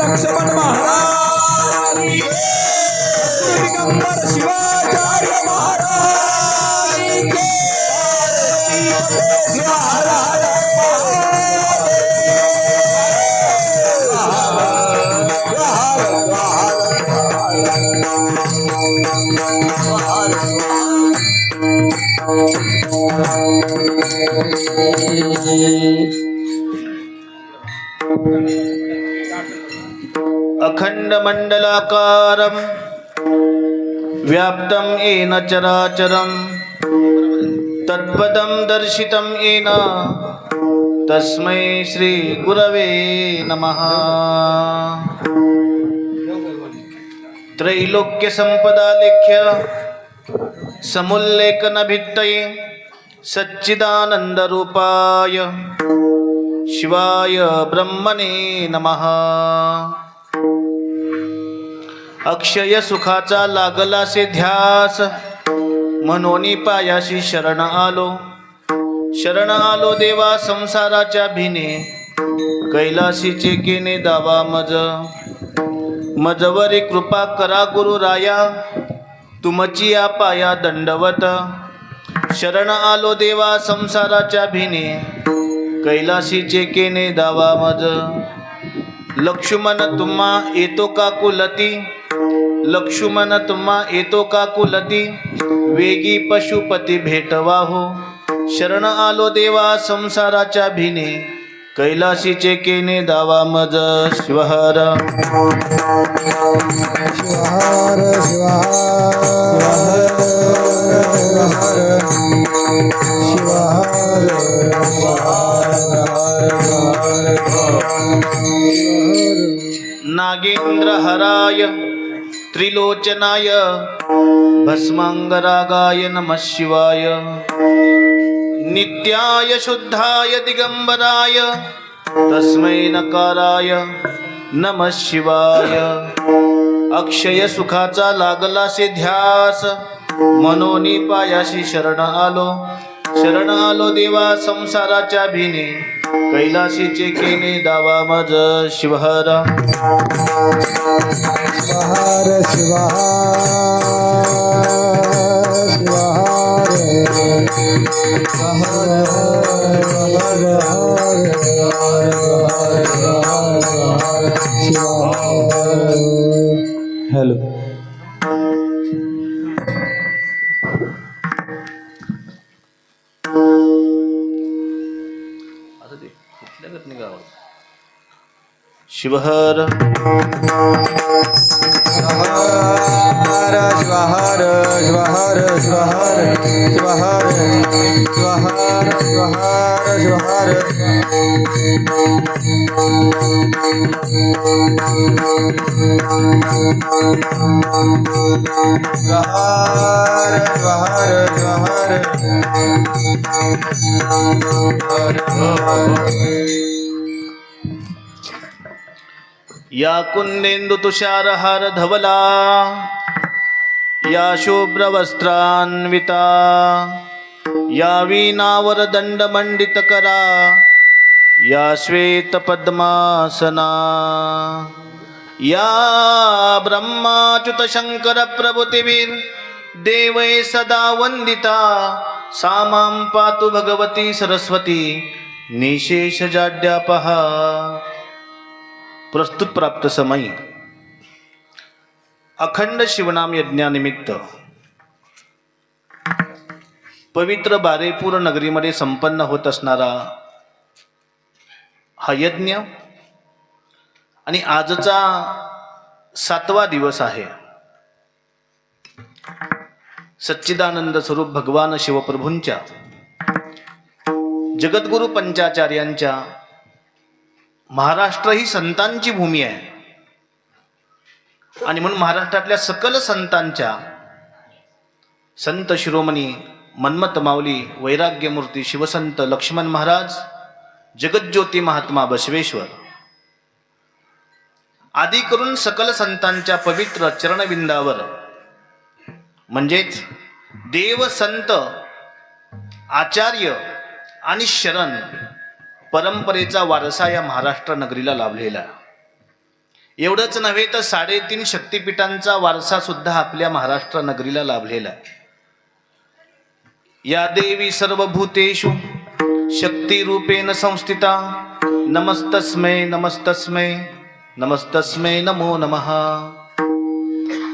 लक्ष्मण महाराज दिगंबर शिवाचार्य महाराज अखंड मंडलाकारं व्याप्तं येन चराचरं तत्पदं दर्शितं येन तस्मै श्री गुरवे नमः। त्रैलोक्य संपदालेख्य समुल्लेखन भित्तये सच्चिदानंद रूपाय शिवाय ब्रह्मणे नमः। अक्षय सुखाचा लागलासे ध्यास म्हणून पायाशी शरण आलो। शरण आलो देवा संसाराच्या भिने कैलासीचे केने दावा मजवरी कृपा करा गुरु राया तुमची पाया दंडवत। शरण आलो देवा संसाराच्या भिने कैलासीचे केने दावा लक्ष्मण तुम्हा येतो का कुलती लक्ष्मण तुम्हा येतो का कुलती वेगी पशुपती भेटवा हो। शरण आलो देवा संसाराच्या भिने कैलासीचे केने दावा शिवहर शिवहर नागेंद्र हराय त्रिलोचनाय भस्मांगरागाय नमः शिवाय। नित्याय शुद्धाय दिगंबराय तस्मै नकाराय नमः शिवाय। अक्षय सुखाचा लागलासे ध्यास मनोनी पायाशी शरण आलो। शरण आलो देवा संसाराच्या भिने कैलासीचे केने दावा शिवहर शिवहर हॅलो शिवहर शिवहर शिवहर शिवहर शिवहर शिवहर शिवहर या कुंदेंदु तुषारहार धवला या शुभ्रवस्त्रान्विता या वीणावर दंडमंडित करा या श्वेत पद्मासना या ब्रह्माच्युत शंकर प्रभुतिवीर देवै सदा वंदिता सामां पातु भगवती सरस्वती निशेष जाड्यापहा। प्रस्तुत प्राप्त समय अखंड शिवनाम यज्ञानिमित्त पवित्र बारेपूर नगरीमध्ये संपन्न होत असणारा हा यज्ञ आणि आजचा 7वा दिवस आहे। सच्चिदानंद स्वरूप भगवान शिवप्रभूंच्या जगद्गुरु पंचाचार्यांच्या महाराष्ट्र ही संतांची भूमी आहे आणि म्हणून महाराष्ट्रातल्या सकल संतांच्या संत शिरोमणी मन्मथ माऊली वैराग्यमूर्ती शिवसंत लक्ष्मण महाराज जगज्योती महात्मा बसवेश्वर आदी करून सकल संतांच्या पवित्र चरणविंदावर म्हणजेच देव संत आचार्य आणि शरण परंपरेचा वारसा या महाराष्ट्र नगरीला लाभलेला। एवढंच नव्हे तर 3.5 शक्तिपीठांचा वारसा सुद्धा आपल्या महाराष्ट्र नगरीला लाभलेला आहे. या देवी सर्वभूतेषु शक्तिरूपेण संस्थिता नमस्तस्मै नमस्तस्मै नमस्तस्मै नमो नमः.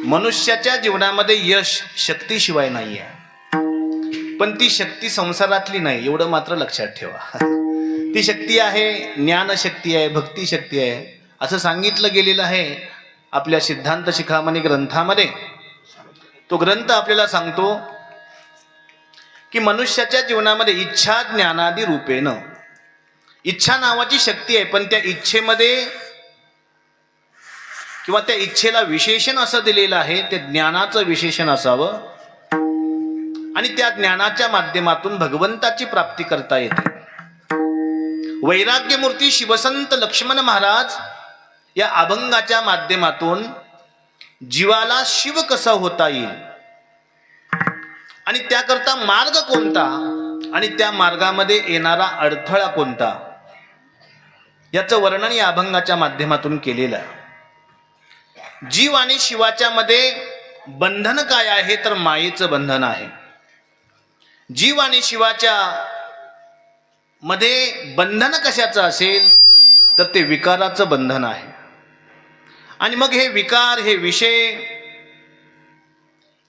मनुष्याच्या जीवनामध्ये यश शक्तीशिवाय नाही आहे, पण ती शक्ती संसारातली नाही एवढं मात्र लक्षात ठेवा. ती शक्ती आहे ज्ञानशक्ती आहे, भक्ती शक्ती आहे असं सांगितलं गेलेलं आहे आपल्या सिद्धांत शिखामणी ग्रंथामध्ये. तो ग्रंथ आपल्याला सांगतो की मनुष्याच्या जीवनामध्ये इच्छा ज्ञानादी रूपेनं इच्छा नावाची शक्ती आहे, पण त्या इच्छेमध्ये किंवा त्या इच्छेला विशेषण असं दिलेलं आहे, ते ज्ञानाचं विशेषण असावं आणि त्या ज्ञानाच्या माध्यमातून भगवंताची प्राप्ती करता येते. वैराग्यमूर्ती शिवसंत लक्ष्मण महाराज या अभंगाच्या माध्यमातून जीवाला शिव कसा होता येईल आणि त्याकरता मार्ग कोणता आणि त्या मार्गामध्ये येणारा अडथळा कोणता याचं वर्णन या अभंगाच्या माध्यमातून केलेलं आहे. जीव आणि शिवाच्या मध्ये बंधन काय आहे तर मायेचं बंधन आहे. जीव आणि शिवाच्या मध्ये बंधन कशाचं असेल तर ते विकाराचं बंधन आहे. आणि मग हे विकार हे विषय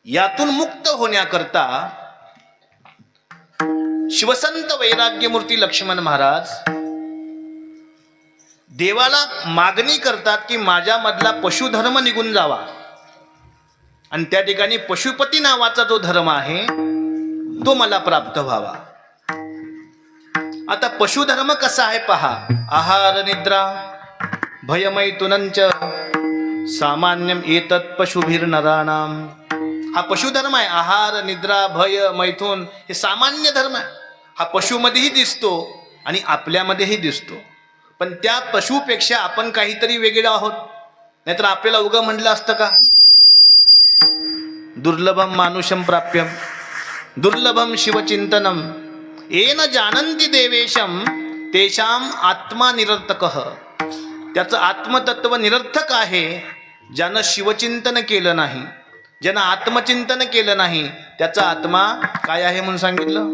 यातून मुक्त होण्याकरता शिवसंत वैराग्यमूर्ती लक्ष्मण महाराज देवाला मागणी करतात की माझ्यामधला पशुधर्म निघून जावा आणि त्या ठिकाणी पशुपती नावाचा जो धर्म आहे तो मला प्राप्त व्हावा. आता पशुधर्म कसा आहे पहा. आहार निद्रा भयमैथुनंच सामान्यम एतत् पशुभिर्नराणाम. हा पशुधर्म आहे. आहार निद्रा भय मैथुन हे सामान्य धर्म आहे. हा पशुमध्येही दिसतो आणि आपल्यामध्येही दिसतो, पण त्या पशुपेक्षा आपण काहीतरी वेगळे आहोत. नाहीतर आपल्याला उगं म्हटलं असतं का दुर्लभम मानुषम प्राप्यम दुर्लभम शिवचिंतनम येन जानन्ति देवेशम तेषाम आत्मा निरर्थकः. त्याचं आत्मतत्व निरर्थक आहे ज्यानं शिवचिंतन केलं नाही, ज्यानं आत्मचिंतन केलं नाही त्याचा आत्मा काय आहे म्हणून सांगितलं.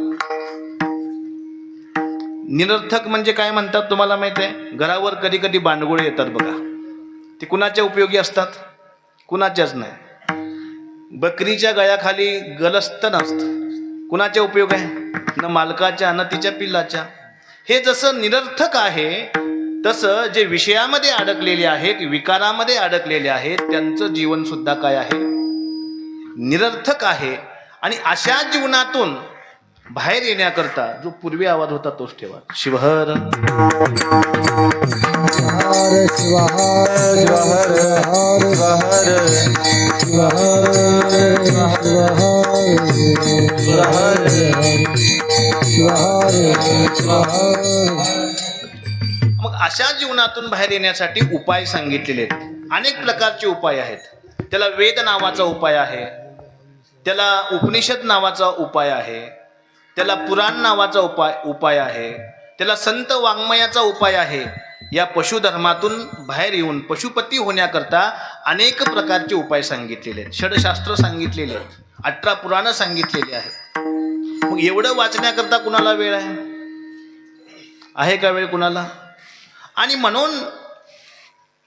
निरर्थक म्हणजे काय म्हणतात तुम्हाला माहित आहे. घरावर कधी कधी बांडगुळे येतात बघा, ते कुणाच्या उपयोगी असतात, कुणाच्याच नाही. बकरीच्या गळ्याखाली गलस्त नसतं, कुणाच्या उपयोग आहे, न मालकाच्या न तिच्या पिल्लाच्या. हे जसं निरर्थक आहे तसं जे विषयामध्ये अडकलेले आहेत, विकारामध्ये अडकलेले आहेत, त्यांचं जीवन सुद्धा काय आहे, निरर्थक आहे. आणि अशा जीवनातून बाहेर येण्याकरता जो पूर्वी आवाज होता तोच ठेवा. शिवहर मग अशा जीवनातून बाहेर येण्यासाठी उपाय सांगितलेले आहेत. अनेक प्रकारचे उपाय आहेत. त्याला वेद नावाचा उपाय आहे, त्याला उपनिषद नावाचा उपाय आहे, त्याला पुराण नावाचा उपाय आहे, त्याला संत वाङ्मयाचा उपाय आहे. या पशुधर्मातून बाहेर येऊन पशुपती होण्याकरता अनेक प्रकारचे उपाय सांगितलेले आहेत. षडशास्त्र सांगितलेले आहेत, 18 पुराणं सांगितलेली आहेत. मग एवढं वाचण्याकरता कुणाला वेळ आहे का वेळ कुणाला. आणि म्हणून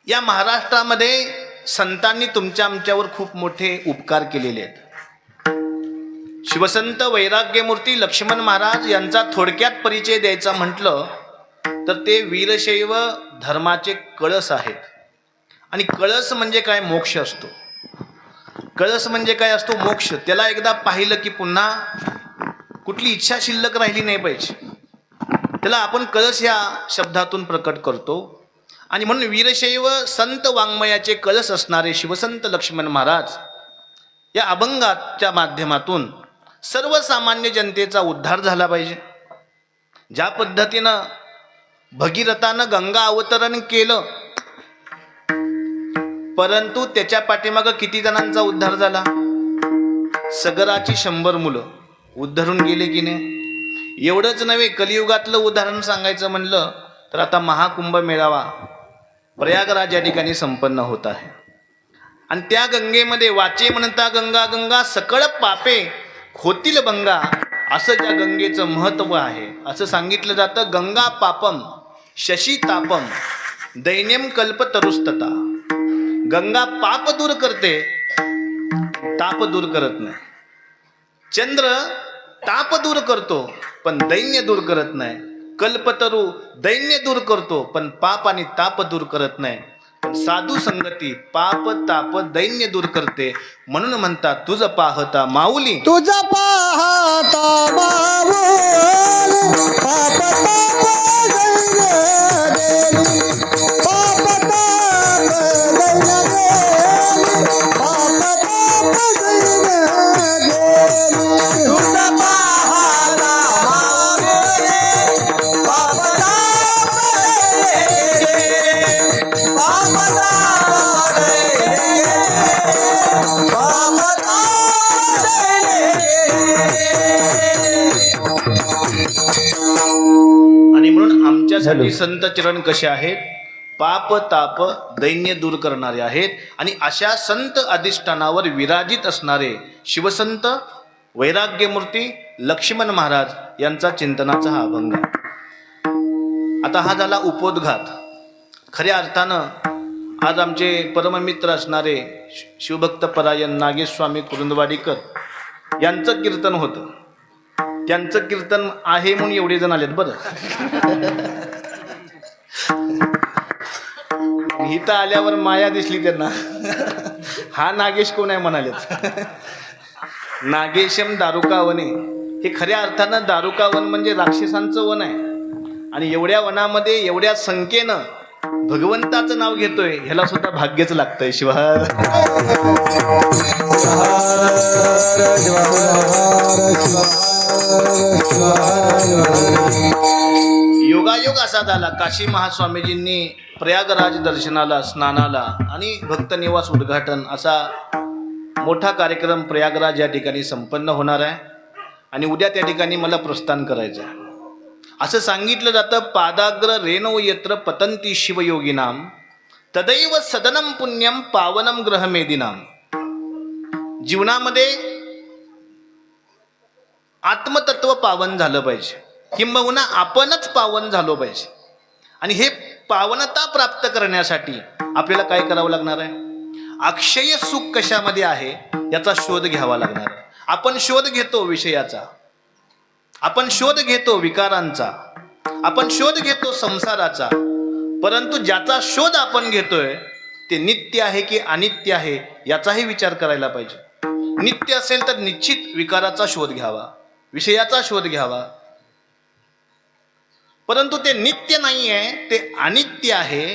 या महाराष्ट्रामध्ये संतांनी तुमच्या आमच्यावर खूप मोठे उपकार केलेले आहेत. शिवसंत वैराग्यमूर्ती लक्ष्मण महाराज यांचा थोडक्यात परिचय द्यायचा म्हटलं तर ते वीरशैव धर्माचे कळस आहेत. आणि कळस म्हणजे काय, मोक्ष असतो. कळस म्हणजे काय असतो, मोक्ष. त्याला एकदा पाहिलं की पुन्हा कुठली इच्छा शिल्लक राहिली नाही पाहिजे. त्याला आपण कळस या शब्दातून प्रकट करतो. आणि म्हणून वीरशैव संत वाङ्मयाचे कळस असणारे शिवसंत लक्ष्मण महाराज या अभंगाच्या माध्यमातून सर्वसामान्य जनतेचा उद्धार झाला पाहिजे. ज्या पद्धतीनं भगीरथानं गंगा अवतरण केलं, परंतु त्याच्या पाठीमागं किती जणांचा उद्धार झाला, सगराची 100 मुलं उद्धरून गेले की नाही. एवढंच नव्हे, कलियुगातलं उदाहरण सांगायचं म्हणलं तर आता महाकुंभ मेळावा प्रयागराज या ठिकाणी संपन्न होत आहे. आणि त्या गंगेमध्ये वाचे म्हणता गंगा गंगा सकळ पापे होतील भंगा, असं त्या गंगेचं महत्त्व आहे. असं सांगितलं जातं, गंगा पापम शशी तापम दैन्यम कल्पतरुस्तता. गंगा पाप दूर करते, ताप दूर करत नाही. चंद्र ताप दूर करतो पण दैन्य दूर करत नाही. कल्पतरू दैन्य दूर करतो पण पाप आणि ताप दूर करत नाही. पण साधू संगती पाप ताप दैन्य दूर करते. म्हणून म्हणतात तुझ पाहता माऊली, तुझा पाहता माऊली पाप ताप दैन्य गेली, पाप ताप दैन्य गेली, पाप ताप दैन्य गेली. तुझा पाहता माऊली पाप ताप दैन्य गेली, पाप ताप दैन्य गेली, पाप ताप आणि म्हणून आमच्यासाठी संत चरण कसे आहेत? पाप ताप दैन्य दूर करणारे आहेत. आणि अशा संत अधिष्ठानावर विराजित असणारे शिवसंत वैराग्यमूर्ती लक्ष्मण महाराज यांचा चिंतनाचा हा अभंग. आता हा झाला उपोद्घात. खऱ्या अर्थानं आज आमचे परममित्र असणारे शिवभक्त परायण नागेशस्वामी कुरुंदवाडीकर यांचं कीर्तन होतं. त्यांचं कीर्तन आहे म्हणून एवढे जण आलेत बरं. इथं आल्यावर माया दिसली त्यांना, हा नागेश कोण आहे म्हणालेत. नागेशम दारुका वने, हे खऱ्या अर्थानं दारुका वन म्हणजे राक्षसांचं वन आहे. आणि एवढ्या वनामध्ये एवढ्या संख्येनं भगवंताचं नाव घेतोय, ह्याला सुद्धा भाग्यच लागतंय. शिवार योगायोग असा झाला, काशी महास्वामीजींनी प्रयागराज दर्शनाला, स्नानाला आणि भक्त निवास उद्घाटन असा मोठा कार्यक्रम प्रयागराज या ठिकाणी संपन्न होणार आहे. आणि उद्या त्या ठिकाणी मला प्रस्थान करायचं आहे. असं सांगितलं जातं, पादाग्र रेणो यत्र पतंती शिवयोगिनाम तदैव सदनम पुण्यम पावनम ग्रहमेदिनाम. जीवनामध्ये आत्मतत्व पावन झालं पाहिजे, किंबहुना आपणच पावन झालो पाहिजे. आणि हे पावनता प्राप्त करण्यासाठी आपल्याला काय करावं लागणार आहे? अक्षय सुख कशामध्ये आहे याचा शोध घ्यावा लागणार आहे. आपण शोध घेतो विषयाचा, आपण शोध घेतो विकारांचा, आपण शोध घेतो संसाराचा, परंतु ज्याचा शोध आपण घेतोय ते नित्य आहे की अनित्य आहे याचाही विचार करायला पाहिजे. नित्य असेल तर निश्चित विकाराचा शोध घ्यावा, विषयाचा शोध घ्यावा. परंतु ते नित्य नाही आहे, ते अनित्य आहे,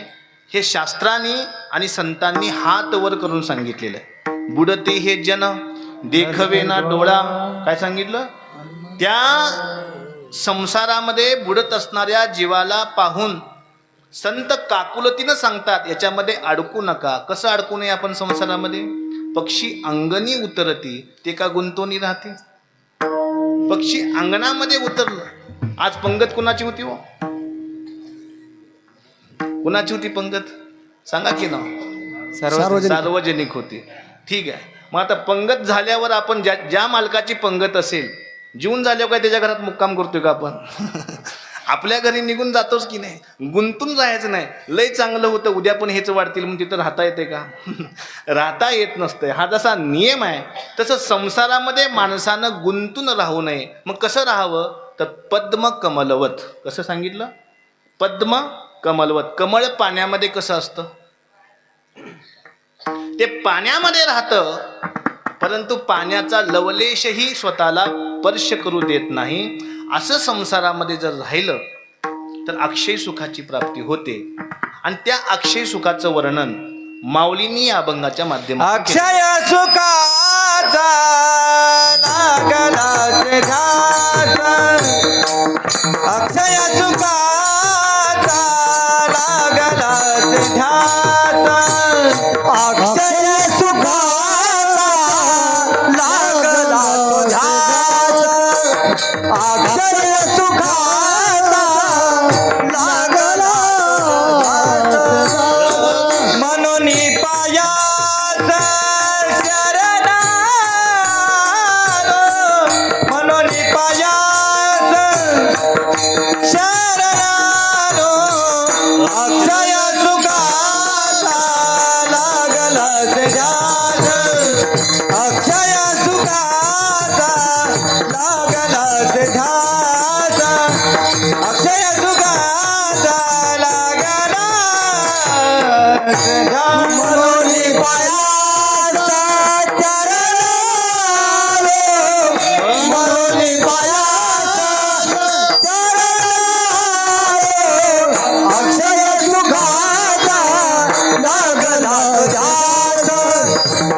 हे शास्त्रांनी आणि संतांनी हात वर करून सांगितलेलं आहे. बुडते हे जन देखवे ना डोळा, काय सांगितलं? त्या संसारामध्ये बुडत असणाऱ्या जीवाला पाहून संत काकुलतीनं सांगतात, याच्यामध्ये अडकू नका. कसं अडकू नये आपण संसारामध्ये? पक्षी अंगणी उतरती ते का गुंतवणी राहते. पक्षी अंगणामध्ये उतरलं. आज पंगत कुणाची होती हो? कुणाची होती पंगत? सांगा की ना. सार्वजनिक होती. ठीक आहे. मग आता पंगत झाल्यावर आपण ज्या मालकाची पंगत असेल, जीवन झाल्यावर काय त्याच्या घरात मुक्काम करतोय का आपण? आपल्या घरी निघून जातोच की नाही? गुंतून राहायचं नाही. लय चांगलं होतं, उद्या पण हेच वाढतील म्हणून तिथं राहता येते का? राहता येत नसतंय. हा जसा नियम आहे तसं संसारामध्ये माणसानं गुंतून राहू नये. मग कसं राहावं? तर पद्म कमलवत. कसं सांगितलं? पद्म कमलवत. कमळ पाण्यामध्ये कसं असतं? ते पाण्यामध्ये राहतं, परंतु पाण्याचा लवलेशही स्वतःला स्पर्श करू देत नाही. असं संसारामध्ये जर राहिलं तर अक्षय सुखाची प्राप्ती होते. आणि त्या अक्षय सुखाचं वर्णन माऊलींनी या अभंगाच्या माध्यमातून अक्षय सुखाचा लागला ध्यास, अक्षय सुखाचा लागला ध्यास, अक्षय सुखाचा लागला ध्यास, अक्षय सुखाचा लागला ध्यास. मनोनी पायाचा चरण आलो, मनोनी पायाचा चरण आलो. अक्षय सुखाचा लागला ध्यास,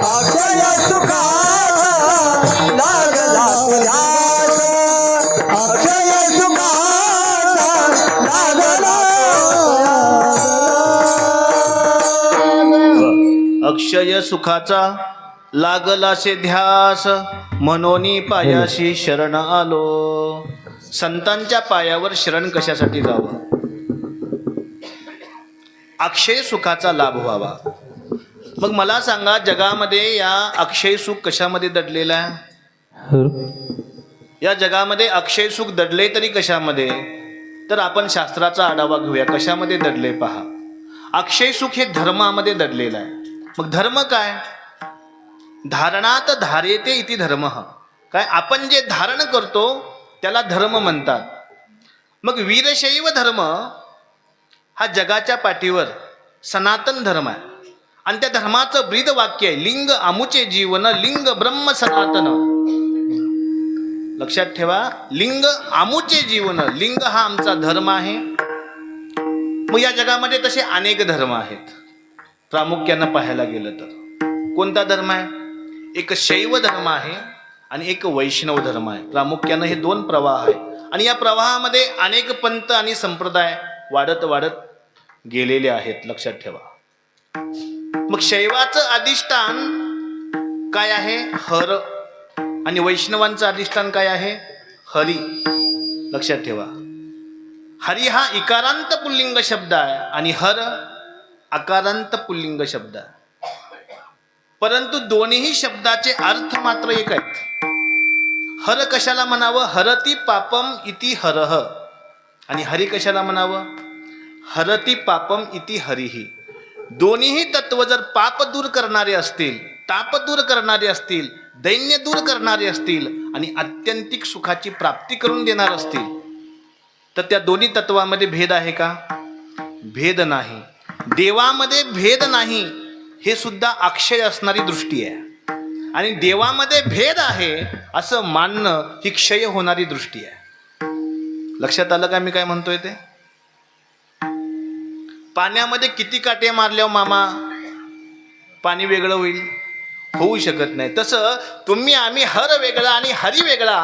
अक्षय सुखाचा लागला ध्यास, अक्षय सुखाचा लागला. अक्षय सुखाचा लागलासे ध्यास, मनोनी पायाशी शरण आलो. संतांच्या पायावर शरण कशासाठी जावं? अक्षय सुखाचा लाभ व्हावा. मग मला सांगा, जगामध्ये या अक्षय सुख कशामध्ये दडलेलं आहे? या जगामध्ये अक्षय सुख दडले तरी कशामध्ये? तर आपण शास्त्राचा आढावा घेऊया. कशामध्ये दडले पहा. अक्षय सुख हे धर्मामध्ये दडलेलं आहे. मग धर्म काय? धारणात धार्यते इति धर्म. काय? आपण जे धारण करतो त्याला धर्म म्हणतात. मग वीरशैव धर्म हा जगाच्या पाठीवर सनातन धर्म आहे. आणि त्या धर्माचं ब्रीद वाक्य आहे, लिंग आमुचे जीवन, लिंग ब्रह्म सनातन. लक्षात ठेवा, लिंग आमुचे जीवन, लिंग हा आमचा धर्म आहे. मग या जगामध्ये तसे अनेक धर्म आहेत. प्रामुख्यानं पाहायला गेलं तर कोणता धर्म आहे? एक शैव धर्म आहे आणि एक वैष्णव धर्म आहे. प्रामुख्यानं हे दोन प्रवाह आहेत. आणि या प्रवाहामध्ये अनेक पंथ आणि संप्रदाय वाढत वाढत गेलेले आहेत. लक्षात ठेवा. मग शैवाचं अधिष्ठान काय आहे? हर. आणि वैष्णवांचं अधिष्ठान काय आहे? हरी. लक्षात ठेवा, हरी हा इकारांत पुल्लिंग शब्द आहे आणि हर अकारांत पुल्लिंग शब्द आहे. परंतु दोन्ही शब्दाचे अर्थ मात्र एक आहेत. हर कशाला म्हणावं? हरती पापम इति हरह. आणि हरी कशाला म्हणावं? हरती पापम इति हरिही. दोन्हीही तत्व जर पाप दूर करणारे असतील, ताप दूर करणारे असतील, दैन्य दूर करणारे असतील आणि आत्यंतिक सुखाची प्राप्ती करून देणार असतील, तर त्या दोन्ही तत्वामध्ये भेद आहे का? भेद नाही. देवामध्ये भेद नाही, हे सुद्धा अक्षय असणारी दृष्टी आहे. आणि देवामध्ये भेद आहे असं मानणं ही क्षय होणारी दृष्टी आहे. लक्षात आलं का मी काय म्हणतोय ते? पाण्यामध्ये किती काटे मारल्यावर मामा पाणी वेगळं होईल? होऊ शकत नाही. तसं तुम्ही आम्ही हर वेगळा आणि हरी वेगळा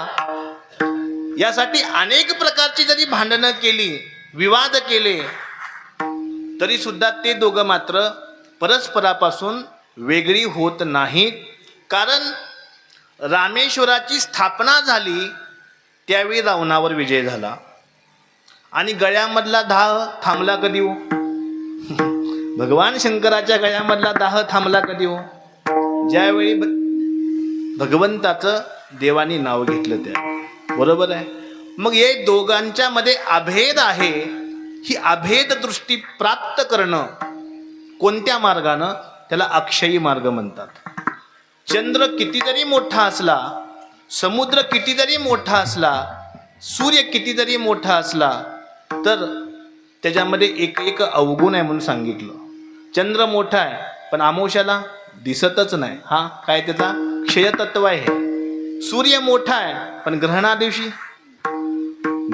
यासाठी अनेक प्रकारची जरी भांडणं केली, विवाद केले, तरी सुद्धा ते दोघं मात्र परस्परापासून वेगळी होत नाहीत. कारण रामेश्वराची स्थापना झाली त्यावेळी रावणावर विजय झाला. आणि गळ्यामधला दाह थांबला कधी हो? भगवान शंकराच्या गळ्यामधला दाह थांबला कधी हो? ज्यावेळी भगवंताचं देवानी नाव घेतलं त्या. बरोबर आहे. मग हे दोघांच्या मध्ये अभेद आहे. ही अभेद दृष्टी प्राप्त करणं कोणत्या मार्गानं? त्याला अक्षयी मार्ग म्हणतात. चंद्र किती जरी मोठा असला, समुद्र किती जरी मोठा असला, सूर्य किती जरी मोठा असला, तर त्याच्यामध्ये एक एक अवगुण आहे म्हणून सांगितलं. चंद्र मोठा आहे पण अमावस्याला दिसतच नाही, हा काय त्याचा क्षयतत्व आहे. सूर्य मोठा आहे पण ग्रहणा दिवशी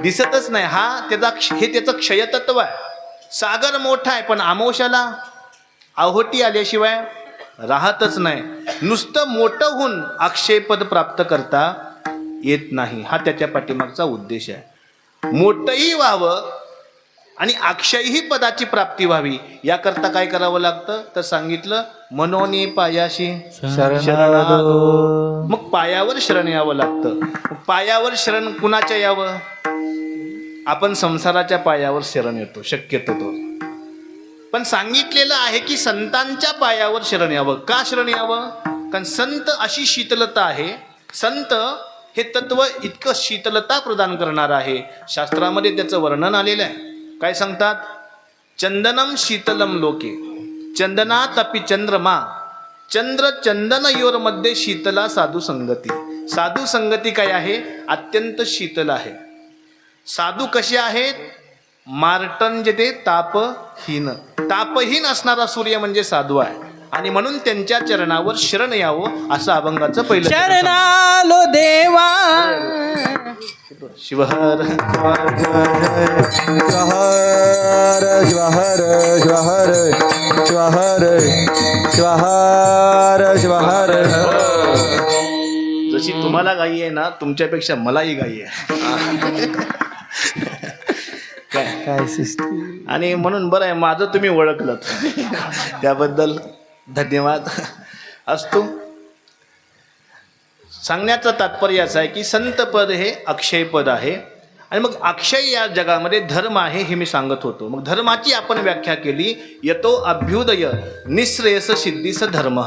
दिसतच नाही, हा त्याचं क्षयतत्व आहे. सागर मोठा आहे पण अमावस्याला आहोटी आल्याशिवाय राहतच नाही. नुसतं मोठं होऊन अक्षयपद प्राप्त करता येत नाही, हा त्याच्या पाठीमागचा उद्देश आहे. मोठंही व्हावं आणि अक्षयही पदाची प्राप्ती व्हावी याकरता काय करावं लागतं? तर सांगितलं, मनोनी पायाशी शरण आलो. मग पायावर शरण यावं लागतं. पायावर शरण कुणाच्या यावं? आपण संसाराच्या पायावर शरण येतो शक्यतो तो. पण सांगितलेलं आहे की संतांच्या पायावर शरण यावं. का शरण यावं? कारण संत अशी शीतलता आहे. संत हे तत्व इतकं शीतलता प्रदान करणार आहे. शास्त्रामध्ये त्याचं वर्णन आलेलं आहे. काय सांगतात? चंदनम शीतलम लोके चंदनात अपि चंद्रमा चंद्र चंदन योर मध्ये शीतला साधू संगती. साधू संगती काय आहे? अत्यंत शीतल आहे. साधू कसे आहेत? मार्टन जे ते तापहीन असणारा सूर्य म्हणजे साधू आहे आणि म्हणून त्यांच्या चरणावर शरण यावं असं अभंगाचं पहिलं शरणालो देवा शिवहर शिवहर शिवहर शिवहर शिवहर शिवहर शिवहर जशी तुम्हाला गाई आहे ना तुमच्यापेक्षा मलाही गाई आहे काय सिस्टीम. आणि म्हणून बरं आहे माझं तुम्ही ओळखलं त्याबद्दल धन्यवाद असतो. सांगण्याचं तात्पर्य असं आहे की संत पद हे अक्षय पद आहे आणि मग अक्षय या जगामध्ये धर्म आहे हे मी सांगत होतो. मग धर्माची आपण व्याख्या केली यतो अभ्युदय निःश्रेयस सिद्धीस धर्म.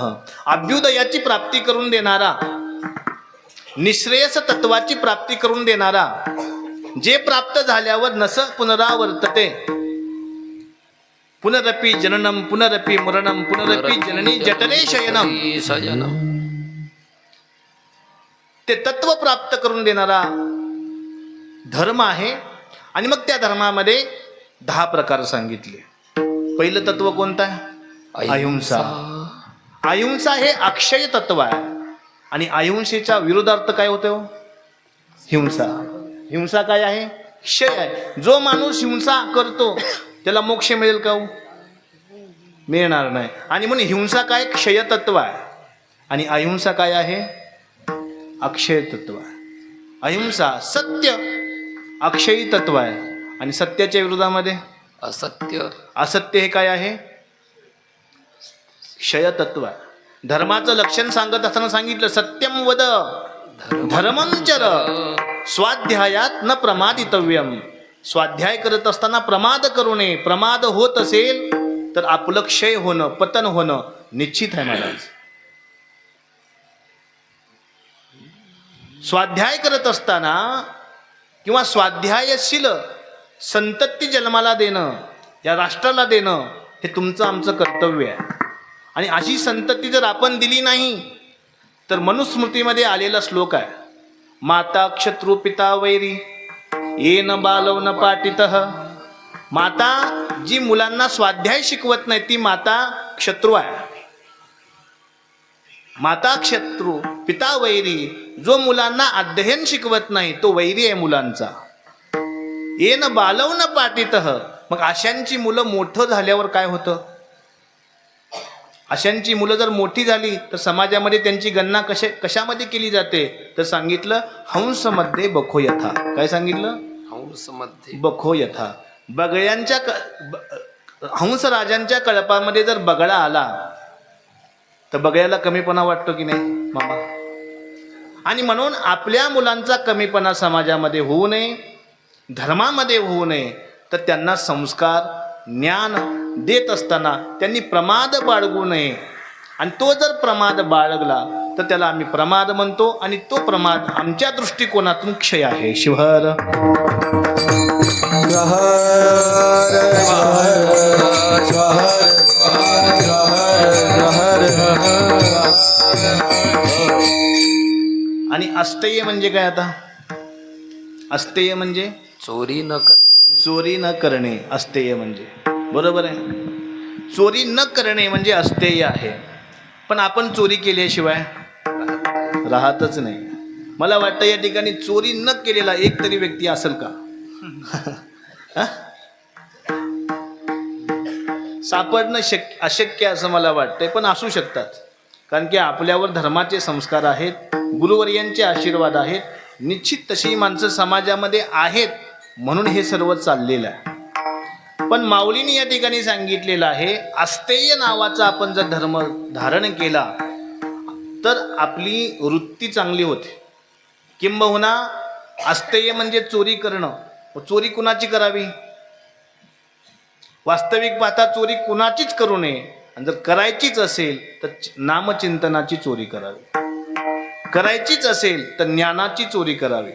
अभ्युदयाची प्राप्ती करून देणारा निःश्रेयस तत्वाची प्राप्ती करून देणारा जे प्राप्त झाल्यावर नस पुनरावर्तते पुनरपि जननम पुनरपि मरणम पुनरपि जननी जठरे शयनम ते तत्व प्राप्त करून देणारा धर्म आहे. आणि मग त्या धर्मामध्ये 10 प्रकार सांगितले. पहिलं तत्व कोणतं आहे? अहिंसा. अहिंसा हे अक्षय तत्व आहे आणि अहिंसेचा विरोधार्थ काय होतो? हिंसा. हिंसा काय आहे? क्षय आहे. जो माणूस हिंसा करतो त्याला मोक्ष मिळेल का? मिळणार नाही. आणि म्हणून हिंसा काय? क्षय तत्व आहे आणि अहिंसा काय आहे? अक्षय तत्व आहे. अहिंसा सत्य अक्षयी तत्व आहे आणि सत्याच्या विरोधामध्ये असत्य. असत्य हे काय आहे? क्षय तत्व आहे. धर्माचं लक्षण सांगत असताना सांगितलं सत्यम वद धर्मं चर स्वाध्यायात न प्रमादितव्यम. स्वाध्याय करत असताना प्रमाद करू नये. प्रमाद होत असेल तर आपलं क्षय होणं पतन होणं निश्चित आहे महाराज. स्वाध्याय करत असताना किंवा स्वाध्यायशील संतती जन्माला देणं या राष्ट्राला देणं हे तुमचं आमचं कर्तव्य आहे. आणि अशी संतती जर आपण दिली नाही तर मनुस्मृतीमध्ये आलेला श्लोक आहे माता क्षत्रू पिता वैरी येन बालव न पाटितः. माता जी मुलांना स्वाध्याय शिकवत नाही ती माता क्षत्रू आहे. माता क्षत्रू पिता वैरी. जो मुलांना अध्ययन शिकवत नाही तो वैरी आहे मुलांचा. येन बालव न पाटितः. मग अशांची मुलं मोठं झाल्यावर काय होतं? अशांची मुलं जर मोठी झाली तर समाजामध्ये त्यांची गणना कशामध्ये केली जाते? तर सांगितलं हंसमध्ये बखो यथा. काय सांगितलं? हंसमध्ये बखो यथा. बगळ्यांच्या हंसराजांच्या कळपामध्ये जर बगळा आला तर बगळ्याला कमीपणा वाटतो की नाही मामा? आणि म्हणून आपल्या मुलांचा कमीपणा समाजामध्ये होऊ नये धर्मामध्ये होऊ नये तर त्यांना संस्कार ज्ञान देत असताना त्यांनी प्रमाद बाळगू नये. आणि तो जर प्रमाद बाळगला तर त्याला आम्ही प्रमाद म्हणतो आणि तो प्रमाद आमच्या दृष्टिकोनातून क्षय आहे. शिवहर आणि अस्तेय म्हणजे काय? आता अस्तेय म्हणजे चोरी न कर. चोरी न करणे अस्तेय म्हणजे बरोबर आहे. चोरी न करणे म्हणजे अस्तेय आहे. पण आपण चोरी केल्याशिवाय राहतच नाही. मला वाटतं या ठिकाणी चोरी न केलेला एक तरी व्यक्ती असेल का? सापडणं अशक्य असं मला वाटतंय पण असू शकतात. कारण की आपल्यावर धर्माचे संस्कार आहेत गुरुवर्यांचे आशीर्वाद आहेत. निश्चित तशी माणसं समाजामध्ये आहेत म्हणून हे सर्व चाललेलं आहे. पण माऊलीने या ठिकाणी सांगितलेलं आहे अस्तेय नावाचा आपण जर धर्म धारण केला तर आपली वृत्ती चांगली होते. किंबहुना अस्तेय म्हणजे चोरी करणं. चोरी कुणाची करावी? वास्तविक पाहता चोरी कुणाचीच करू नये. आणि जर करायचीच असेल तर नामचिंतनाची चोरी करावी. करायचीच असेल तर ज्ञानाची चोरी करावी.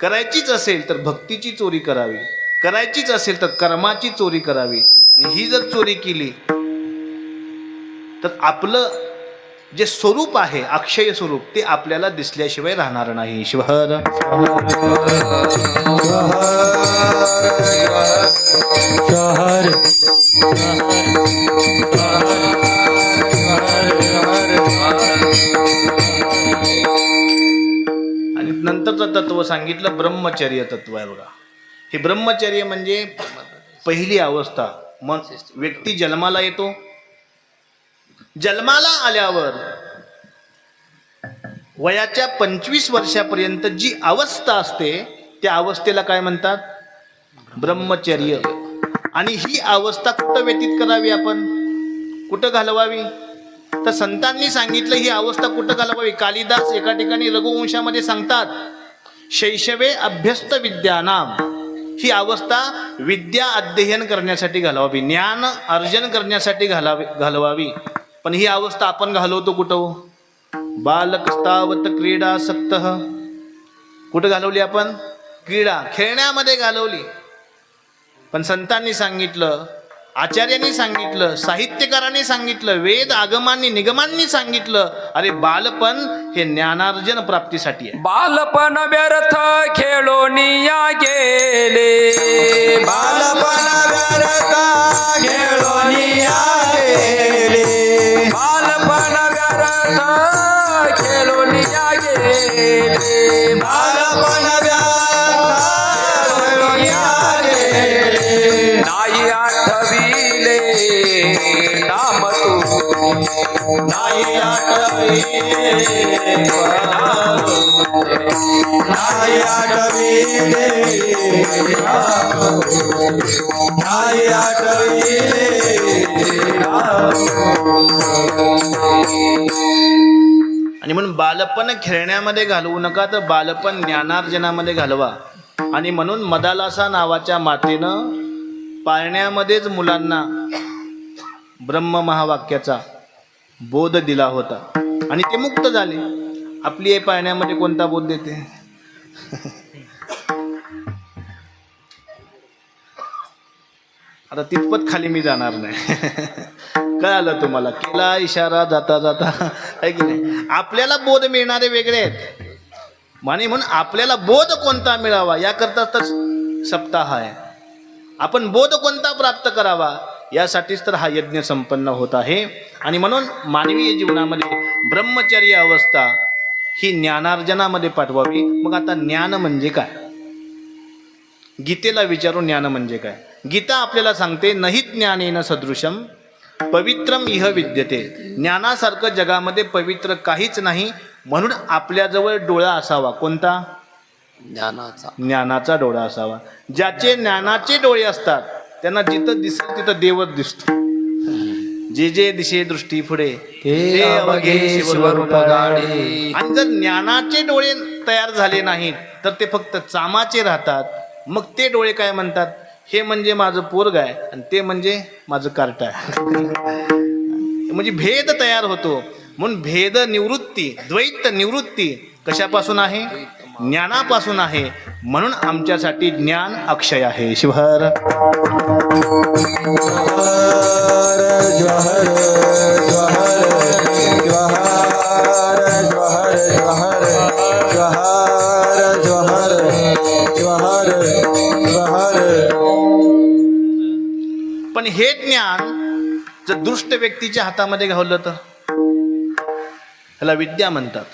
करायचीच असेल तर भक्तीची चोरी करावी. करायचीच असेल तर कर्माची चोरी करावी. आणि ही जर चोरी केली तर आपलं जे स्वरूप आहे अक्षय स्वरूप ते आपल्याला दिसल्याशिवाय राहणार नाही. शिवहर आणि नंतरचं तत्व सांगितलं ब्रह्मचर्य तत्व आहे बघा. हे ब्रह्मचर्य म्हणजे पहिली अवस्था. मग व्यक्ती जन्माला येतो, जन्माला आल्यावर वयाच्या 25 वर्षापर्यंत जी अवस्था असते त्या अवस्थेला काय म्हणतात? ब्रह्मचर्य. आणि ही अवस्था कुठं व्यतीत करावी, आपण कुठं घालवावी? तर संतांनी सांगितलं ही अवस्था कुठं घालवावी. कालिदास एका ठिकाणी रघुवंशामध्ये सांगतात, शैशवे अभ्यस्त विद्यानाम. ही अवस्था विद्या अध्ययन करण्यासाठी घालवावी, ज्ञान अर्जन करण्यासाठी घालवावी. पण ही अवस्था आपण घालवतो कुठं? बालकस्तावत क्रीडासक्त. कुठं घालवली आपण? क्रीडा खेळण्यामध्ये घालवली. पण संतांनी सांगितलं, आचार्यांनी सांगितलं, साहित्यकारांनी सांगितलं, वेद आगमांनी निगमांनी सांगितलं, अरे बालपण हे ज्ञानार्जन प्राप्तीसाठी आहे. बालपण व्यर्थ खेळोनिया गेले, बालपण व्यर्थ खेळोनिया गेले, बालपण व्यर्थ खेळोनिया गेले, बालपण व्यर्थ खेळोनिया गेले, नाही आठविले नाम तू, नाही आठविले नाही आठविले नाही आठविले. आणि म्हणून बालपण खेळण्यामध्ये घालवू नका, तर बालपण ज्ञानार्जनामध्ये घालवा. आणि म्हणून मदालासा नावाच्या मातेनं पाळण्यामध्येच मुलांना ब्रह्म महावाक्याचा बोध दिला होता आणि ते मुक्त झाले. आपली आई पाळण्यामध्ये कोणता बोध देते? आता तितपत खाली मी जाणार नाही. कळालं तुम्हाला? केला इशारा जाता जाता, आहे की नाही? आपल्याला बोध मिळणारे वेगळे आहेत. म्हणून आपल्याला बोध कोणता मिळावा याकरता तर सप्ताह आहे. आपण बोध कोणता प्राप्त करावा यासाठीच तर हा यज्ञ संपन्न होत आहे. आणि म्हणून मानवीय जीवनामध्ये ब्रह्मचर्य अवस्था ही ज्ञानार्जनामध्ये पाठवावी. मग आता ज्ञान म्हणजे काय? गीतेला विचारू, ज्ञान म्हणजे काय? गीता आपल्याला सांगते, नहि ज्ञानेन सदृशम पवित्रम इह विद्यते. ज्ञानासारखं जगामध्ये पवित्र काहीच नाही. म्हणून आपल्याजवळ डोळा असावा. कोणता? ज्ञानाचा. ज्ञानाचा डोळा असावा. ज्याचे ज्ञानाचे डोळे असतात त्यांना जिथं दिसेल तिथं देवच दिसतो. जे जे दिशे दृष्टी पुढे हे अवघे शिवरूप गाडे. आणि जर ज्ञानाचे डोळे तयार झाले नाहीत तर ते फक्त चामाचे राहतात. मग ते डोळे काय म्हणतात? हे म्हणजे माझं पोरग आहे आणि ते म्हणजे माझं कार्ट आहे. म्हणजे भेद तयार होतो. म्हणून भेद निवृत्ती, द्वैत निवृत्ती कशापासून आहे? ज्ञानापासून आहे. म्हणून आमच्यासाठी ज्ञान अक्षय आहे. शिवहर ज्वहर ज्वहर ज्वहर ज्वहर ज्वहर ज्वहर ज्वहर ज्वहर ज्वहर. पण हे ज्ञान जर दुष्ट व्यक्तीच्या हातामध्ये घावलं तर ह्याला विद्या म्हणतात.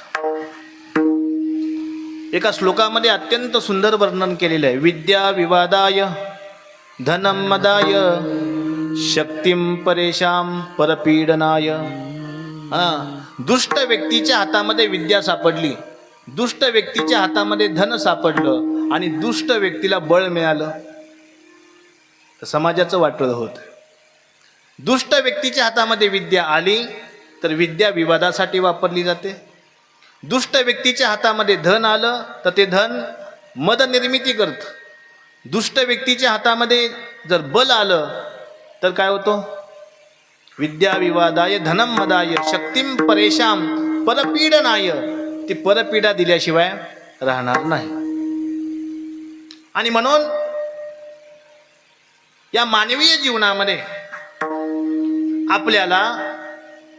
एका श्लोकामध्ये अत्यंत सुंदर वर्णन केलेलं आहे. विद्या विवादाय धनम मदाय शक्तिम परेशाम परपीडनाय. दुष्ट व्यक्तीच्या हातामध्ये विद्या सापडली, दुष्ट व्यक्तीच्या हातामध्ये धन सापडलं आणि दुष्ट व्यक्तीला बळ मिळालं तर समाजाचं वाटोळं होतं. दुष्ट व्यक्तीच्या हातामध्ये विद्या आली तर विद्या विवादासाठी वापरली जाते. दुष्ट व्यक्तीच्या हातामध्ये धन आलं तर ते धन मद निर्मिती करतं. दुष्ट व्यक्तीच्या हातामध्ये जर बल आलं तर काय होतं? विद्या विवादाय धनम मदाय शक्तिम परेशाम परपीडनाय. ती परपीडा दिल्याशिवाय राहणार नाही. आणि म्हणून या मानवीय जीवनामध्ये आपल्याला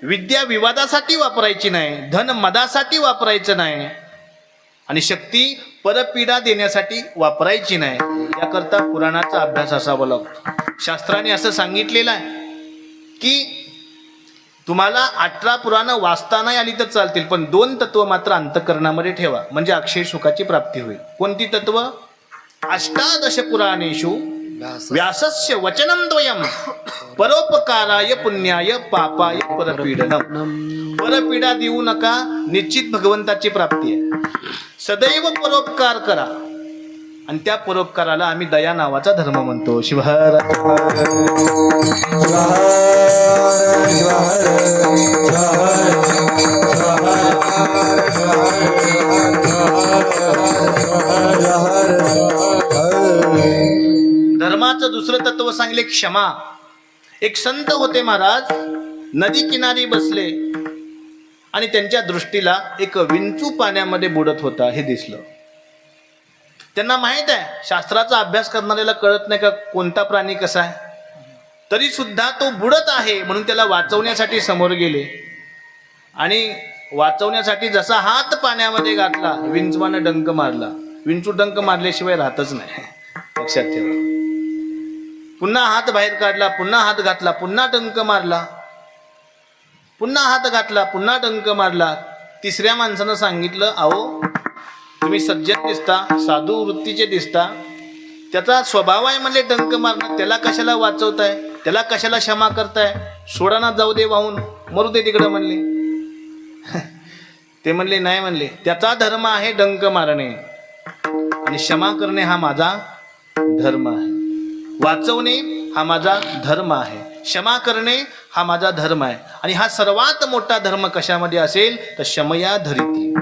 विद्या विवादासाठी वापरायची नाही, धन मदासाठी वापरायचं नाही, आणि शक्ती परपीडा देण्यासाठी वापरायची नाही. याकरता पुराणाचा अभ्यास असावा लागतो. शास्त्राने असं सांगितलेलं आहे की तुम्हाला 18 पुराणं वाचता नाही आली तर चालतील, पण 2 तत्व मात्र अंतःकरणामध्ये ठेवा, म्हणजे अक्षय सुखाची प्राप्ती होईल. कोणती तत्व? अष्टादश पुराणेषु व्यासस्य वचनं द्वयम् परोपकाराय पुण्याय पापाय परपीडनम्. परपीडा देऊ नका, निश्चित भगवंताची प्राप्ती आहे. सदैव परोपकार करा, आणि त्या परोपकाराला आम्ही दया नावाचा धर्म म्हणतो. शिवहर धर्माचं दुसरं तत्व सांगले क्षमा. एक संत होते महाराज, नदी किनारी बसले आणि त्यांच्या दृष्टीला एक विंचू पाण्यामध्ये बुडत होता हे दिसलं. त्यांना माहित आहे, शास्त्राचा अभ्यास करणाऱ्याला कळत नाही का कोणता प्राणी कसा आहे, तरी सुद्धा तो बुडत आहे म्हणून त्याला वाचवण्यासाठी समोर गेले, आणि वाचवण्यासाठी जसा हात पाण्यामध्ये घातला विंचवानं डंक मारला. विंचू डंक मारल्याशिवाय राहतच नाही, लक्षात ठेवा. पुन्हा हात बाहेर काढला, पुन्हा हात घातला, पुन्हा डंक मारला, पुन्हा हात घातला, पुन्हा डंक मारला. तिसऱ्या माणसानं सांगितलं, अहो तुम्ही सज्जन दिसता, साधू वृत्तीचे दिसता, त्याचा स्वभाव आहे म्हणले डंक मारणं, त्याला कशाला वाचवताय, त्याला कशाला क्षमा करताय, सोडा ना, जाऊ दे वाहून, मरू दे तिकडं म्हणले. ते म्हणले नाही, म्हणले त्याचा धर्म आहे डंक मारणे, आणि क्षमा करणे हा माझा धर्म आहे. वाचवणे हा माझा धर्म आहे, क्षमा करणे हा माझा धर्म आहे. आणि हा सर्वात मोठा धर्म कशामध्ये असेल तर क्षमया धरित्री.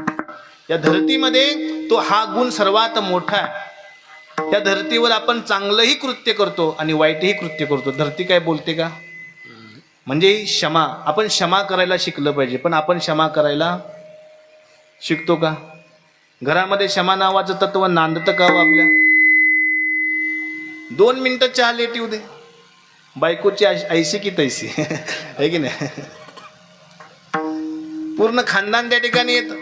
या धरतीमध्ये तो हा गुण सर्वात मोठा आहे. त्या धरतीवर आपण चांगलंही कृत्य करतो आणि वाईटही कृत्य करतो. धरती काय बोलते का? म्हणजे क्षमा. आपण क्षमा करायला शिकलं पाहिजे, पण आपण क्षमा करायला शिकतो का? घरामध्ये क्षमा नावाचं तत्व नांदतं का हो आपल्या? 2 मिनिटं चहा लेट येऊ दे, बायकोची ऐशी की तैसी आहे की नाही? पूर्ण खानदान त्या ठिकाणी येतं.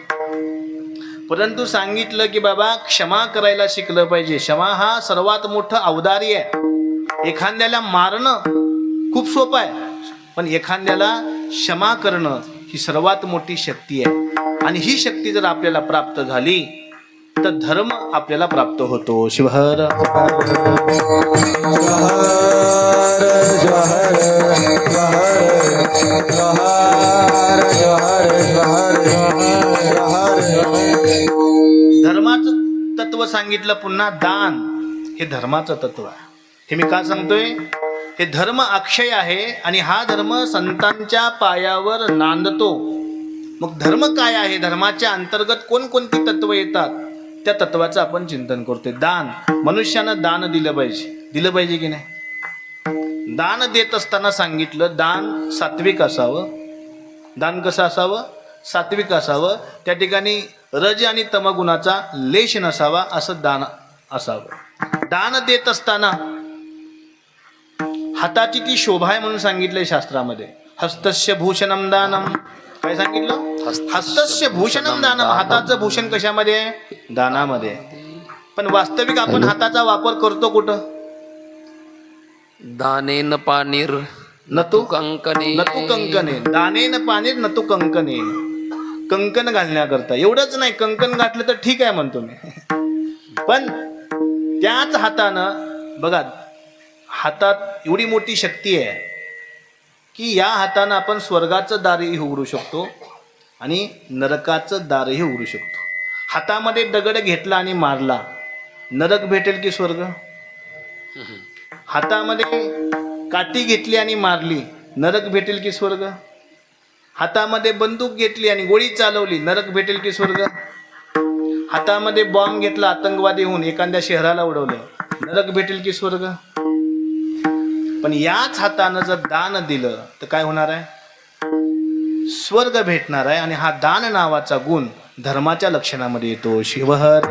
परंतु सांगितलं की बाबा क्षमा करायला शिकलं पाहिजे. क्षमा हा सर्वात मोठं औदार्य आहे. एखाद्याला मारणं खूप सोपं आहे, पण एखाद्याला क्षमा करणं ही सर्वात मोठी शक्ती आहे. आणि ही शक्ती जर आपल्याला प्राप्त झाली तर धर्म आपल्याला प्राप्त होतो. शिवहर धर्माचं तत्व सांगितलं. पुन्हा दान हे धर्माचं तत्व आहे. हे मी का सांगतोय? हे धर्म अक्षय आहे आणि हा धर्म संतांच्या पायावर नांदतो. मग धर्म काय आहे? धर्माच्या अंतर्गत कोणकोणती तत्व येतात त्या तत्वाचं आपण चिंतन करतोय. दान. मनुष्यानं दान दिलं पाहिजे. दिलं पाहिजे की नाही? दान देत असताना सांगितलं दान सात्विक असावं. दान कसं असावं? सात्विक असावं. त्या ठिकाणी रज आणि तमगुणाचा लेश नसावा, असं दान असावं. दान देत असताना हाताची ती शोभा आहे म्हणून सांगितलंय शास्त्रामध्ये. हस्तस्य भूषणम दानम. काय सांगितलं? हस्तस्य भूषणम दानम. हाताचं भूषण कशामध्ये आहे? दानामध्ये. पण वास्तविक आपण हाताचा वापर करतो कुठं? दानेन पानीर नतु कंकणे. नतु कंकणे. दानेन पानीर नतु कंकणे. कंकण घालण्याकरता. एवढंच नाही, कंकण घातलं तर ठीक आहे म्हणतो मी, पण त्याच हातानं बघा, हातात एवढी मोठी शक्ती आहे की या हातानं आपण स्वर्गाचं दारही उघडू शकतो आणि नरकाचं दारही उघडू शकतो. हातामध्ये दगड घेतला आणि मारला, नरक भेटेल की स्वर्ग? हातामध्ये काठी घेतली आणि मारली, नरक भेटेल की स्वर्ग? हातामध्ये बंदूक घेतली आणि गोळी चालवली, नरक भेटेल की स्वर्ग? हातामध्ये बॉम्ब घेतला, आतंकवादी होऊन एखाद्या शहराला उडवलं, नरक भेटेल की स्वर्ग? पण याच हातानं जर दान दिलं तर काय होणार आहे? स्वर्ग भेटणार आहे. आणि हा दान नावाचा गुण धर्माच्या लक्षणामध्ये येतो. शिवहर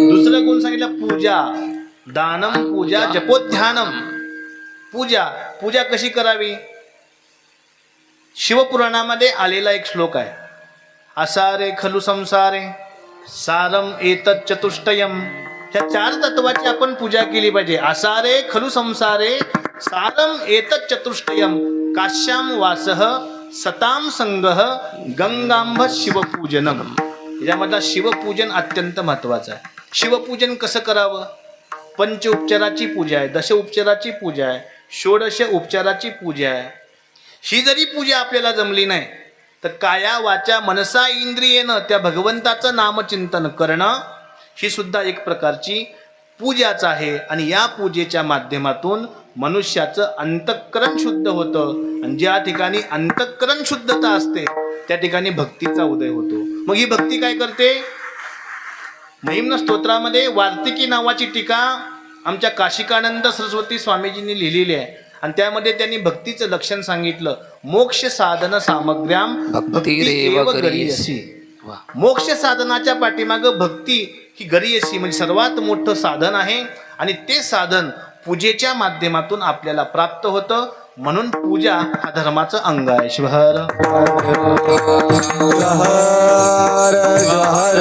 दुसरा गुण सांगितलं पूजा. पूजा, दानम पूजा, जपोध्यानम पूजा. पूजा कशी करावी? शिवपुराणामध्ये आलेला एक श्लोक आहे. असारे खलु संसारे सारम एतत् चतुष्टयम. ह्या 4 तत्वाची आपण पूजा केली पाहिजे. असारे खलु संसारे सारम एतत् चतुष्टयम काश्याम वासः सताम संगः गंगांब शिवपूजनम. यामधला शिवपूजन अत्यंत महत्वाचं आहे. शिवपूजन कसं करावं? पंच उपचाराची पूजा आहे, दश उपचाराची पूजा आहे, षोडश उपचाराची पूजा आहे. ही जरी पूजा आपल्याला जमली नाही तर काया वाचा मनसा इंद्रियेनं त्या भगवंताचं नामचिंतन करणं ही सुद्धा एक प्रकारची पूजाच आहे. आणि या पूजेच्या माध्यमातून मनुष्याचं अंतःकरण शुद्ध होतं. आणि ज्या ठिकाणी अंतःकरण शुद्धता असते त्या ठिकाणी भक्तीचा उदय होतो. मग ही भक्ती काय करते? महिम्न स्तोत्रामध्ये वार्तिकी नावाची टीका आमच्या काशिकानंद सरस्वती स्वामीजींनी लिहिलेली आहे. आणि त्यामध्ये त्यांनी भक्तीचं लक्षण सांगितलं. मोक्ष साधन सामग्र्याम भक्तिरेव गरीयसी. मोक्ष साधनाच्या पाठीमागं भक्ती ही गरीयसी म्हणजे सर्वात मोठं साधन आहे. आणि ते साधन पूजेच्या माध्यमातून आपल्याला प्राप्त होतं. म्हणून पूजा हा धर्माचं अंग आहे. शिवहर ज्वहर ज्वहर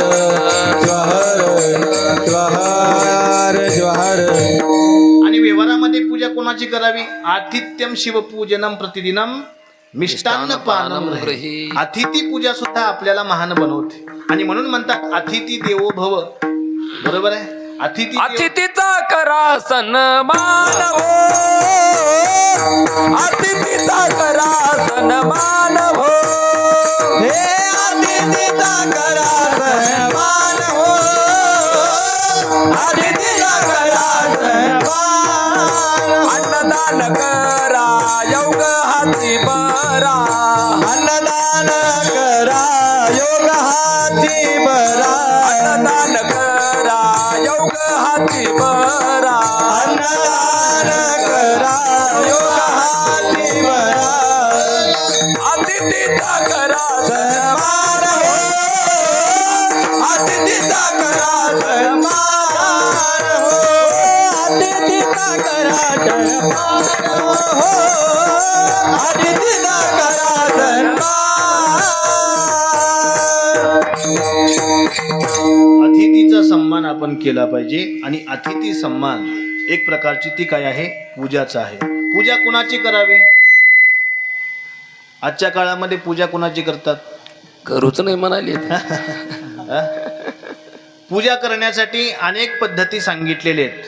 ज्वहर ज्वहर ज्वहर. आणि व्यवहारामध्ये पूजा कोणाची करावी? आतिथ्यम शिवपूजनम प्रतिदिनम मिष्टान्न पानम रही. अतिथी पूजा सुद्धा आपल्याला महान बनवते. आणि म्हणून म्हणतात अतिथी देवो भव. बरोबर आहे. अतिथीचा करा सन्मान हो, अतिथीचा करा सन्मान हो, हे अतिथीचा करा सन्मान हो, अतिथीचा करा सन्मान. अन्नदान करा योग हाती बरा, अन्नदान करा योग हाती बरा, अन्नदान करा योग हाती बरा, अन्नदान करा योग हाती बरा. अतिथीचा करा सन्मान हो, अतिथीचा करा सन्मान हो, अतिथीचा करा सन्मान हो, अतिथीचा करा सन्मान. अतिथीचा सन्मान आपण केला पाहिजे. आणि अतिथी सन्मान एक प्रकारची ती काय आहे? पूजाच आहे. पूजा कुणाची करावी? आजच्या काळामध्ये पूजा कुणाची करतात? करूच नाही म्हणाले. पूजा करण्यासाठी अनेक पद्धती सांगितलेल्या आहेत.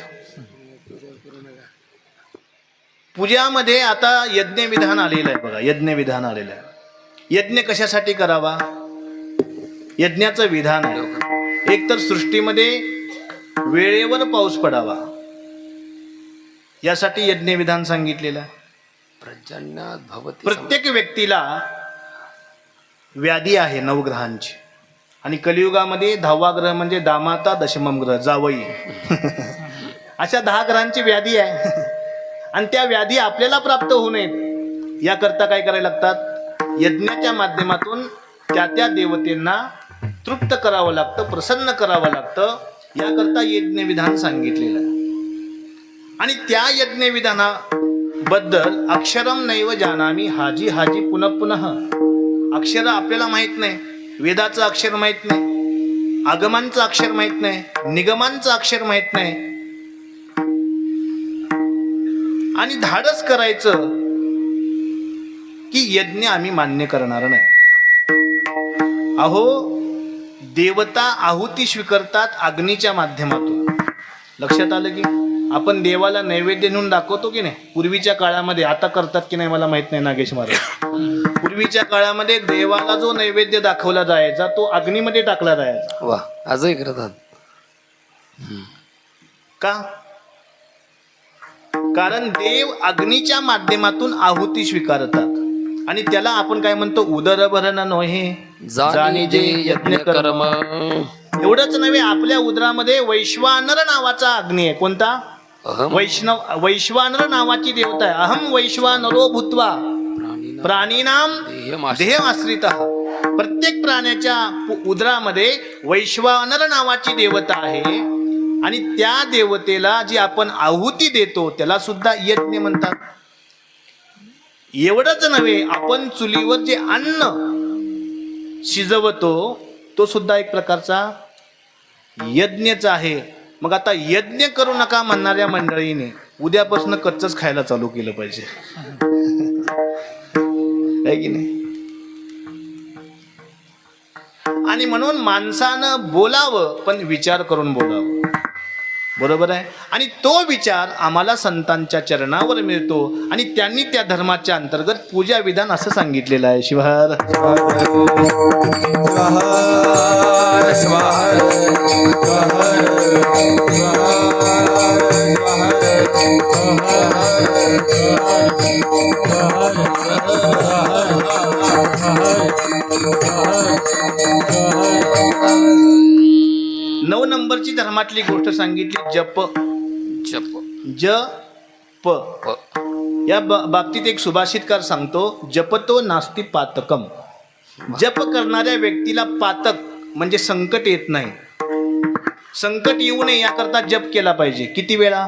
पूजामध्ये आता यज्ञ विधान आलेलं आहे बघा. यज्ञ विधान आलेलं आहे. यज्ञ कशासाठी करावा? यज्ञाचं विधान आहे. एकतर सृष्टीमध्ये वेळेवर पाऊस पडावा यासाठी यज्ञ विधान सांगितलेलं आहे. प्रजन्यात भवती प्रत्येक व्यक्तीला व्याधी आहे 9 ग्रहांची. आणि कलियुगामध्ये 10वा ग्रह म्हणजे दामाता दशमम ग्रह जावई. अशा 10 ग्रहांची व्याधी आहे. आणि त्या व्याधी आपल्याला प्राप्त होऊ नयेत याकरता काय करायला लागतात? यज्ञाच्या माध्यमातून त्या त्या देवतेंना तृप्त करावं लागतं, प्रसन्न करावं लागतं. याकरता यज्ञ विधान सांगितलेलं आहे. आणि त्या यज्ञ विधानाबद्दल अक्षरम नैव जानामी हाजी हाजी पुनः पुनः. अक्षर आपल्याला माहित नाही. वेदाचं अक्षर माहित नाही, आगमांचं अक्षर माहित नाही, निगमांचं अक्षर माहित नाही. आणि धाडस करायचं की यज्ञ आम्ही मान्य करणार नाही. अहो देवता आहुती स्वीकारतात अग्नीच्या माध्यमातून. लक्षात आलं की आपण देवाला नैवेद्य नेऊन दाखवतो की नाही? पूर्वीच्या काळामध्ये, आता करतात की नाही मला माहित नाही नागेश महाराज. पूर्वीच्या काळामध्ये देवाला जो नैवेद्य दाखवला जायचा तो अग्नीमध्ये टाकला जायचा. वा आजही करतात. का? कारण देव अग्नीच्या माध्यमातून आहुती स्वीकारतात. आणि त्याला आपण काय म्हणतो? उदरभरण नव्हे जाणी जे यज्ञ कर्म. एवढंच नव्हे, आपल्या उदरामध्ये वैश्वानर नावाचा अग्नी आहे. कोणता? वैश्वानर नावाची देवता आहे. अहम वैश्वानरो भूत्वा प्राणीनाम देह आश्रित. प्रत्येक प्राण्याच्या उदरामध्ये वैश्वानर नावाची देवता आहे. आणि त्या देवतेला जी आपण आहुती देतो त्याला सुद्धा यज्ञ म्हणतात. एवढंच नव्हे, आपण चुलीवर जे अन्न शिजवतो तो सुद्धा एक प्रकारचा यज्ञच आहे. मग आता यज्ञ करू नका म्हणणाऱ्या मंडळीने उद्यापासून कच्चच खायला चालू केलं पाहिजे, आहे की नाही? आणि म्हणून माणसानं बोलावं, पण विचार करून बोलावं, बरोबर आहे. आणि तो विचार आम्हाला संतांच्या चरणावर मिळतो आणि त्यांनी त्या धर्माच्या अंतर्गत पूजा विधान असं सांगितलेलं आहे. शिवहर नऊ नंबरची धर्मातली गोष्ट सांगितली, जप. जप जप या बाबतीत एक सुभाषितकार सांगतो, जपतो नास्ति पातकम. जप करणाऱ्या व्यक्तीला पातक म्हणजे संकट येत नाही. संकट येऊ नये याकरता जप केला पाहिजे. किती वेळा?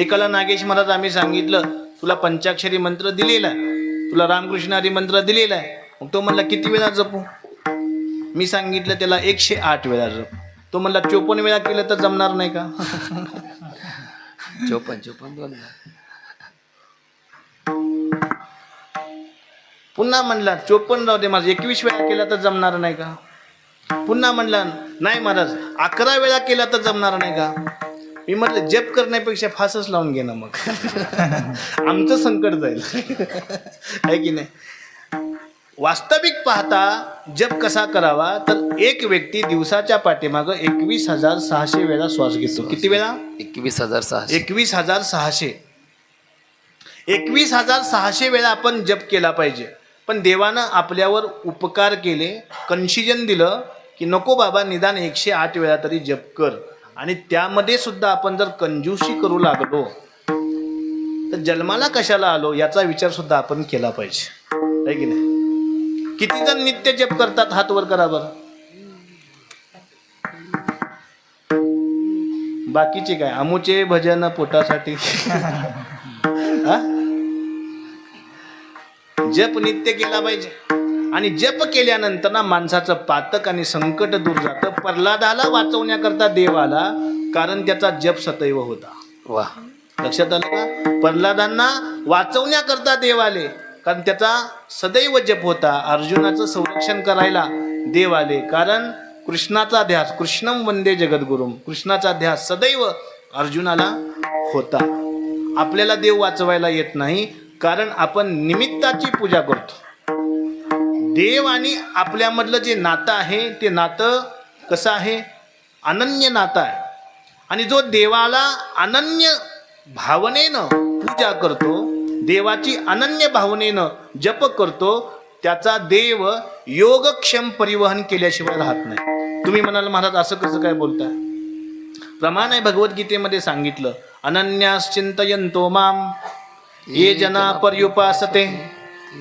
एकाला नागेश महाराज आम्ही सांगितलं, तुला पंचाक्षरी मंत्र दिलेला आहे, तुला रामकृष्ण हरी मंत्र दिलेला आहे. मग तो म्हणला किती वेळा जपू? मी सांगितलं त्याला 108 वेळा जप. तो म्हणला 54 वेळा केलं तर जमणार नाही का? 54 दोन. पुन्हा म्हणला 54 राहू दे महाराज, 21 वेळा केला तर जमणार नाही का? पुन्हा म्हणला नाही महाराज 11 वेळा केला तर जमणार नाही का? मी म्हटलं जप करण्यापेक्षा फासच लावून घे ना, मग आमचं संकट जाईल, आहे की नाही? वास्तविक पाहता जप कसा करावा तर एक व्यक्ती दिवसाच्या पाठीमागं 21,600 वेळा श्वास घेतो. किती वेळा? 21,600. 21,600. 21,600 वेळा आपण जप केला पाहिजे. पण देवानं आपल्यावर उपकार केले, कन्शिजन दिलं की नको बाबा, निदान 108 वेळा तरी जप कर. आणि त्यामध्ये सुद्धा आपण जर कंजूसी करू लागलो तर जन्माला कशाला आलो याचा विचार सुद्धा आपण केला पाहिजे, आहे की नाही? किती जण नित्य जप करतात? हात वर करा बरं. बाकीचे काय अमुचे भजन पोटासाठी. जप नित्य केला पाहिजे. आणि जप केल्यानंतर ना माणसाचं पातक आणि संकट दूर जातं. प्रल्हादाला वाचवण्याकरता देव आला, कारण त्याचा जप सदैव होता. वा, लक्षात आलं का? प्रल्हादांना वाचवण्याकरता देव आले, कारण त्याचा सदैव जप होता. अर्जुनाचं संरक्षण करायला देव आले, कारण कृष्णाचा ध्यास, कृष्णम वंदे जगद्गुरुम, कृष्णाचा ध्यास सदैव अर्जुनाला होता. आपल्याला देव वाचवायला येत नाही, कारण आपण निमित्ताची पूजा करतो. देव आणि आपल्यामधलं जे नातं आहे ते नातं कसं आहे? अनन्य नातं आहे. आणि जो देवाला अनन्य भावनेनं पूजा करतो, देवाची अनन्य भावनेनं जप करतो, त्याचा देव योगक्षम परिवहन केल्याशिवाय राहत नाही. तुम्ही म्हणाल महाराज असं कसं काय बोलताय? प्रमाण आहे, भगवद्गीतेमध्ये सांगितलं, अनन्याश्चिंतयन्तो माम ये जना पर्युपासते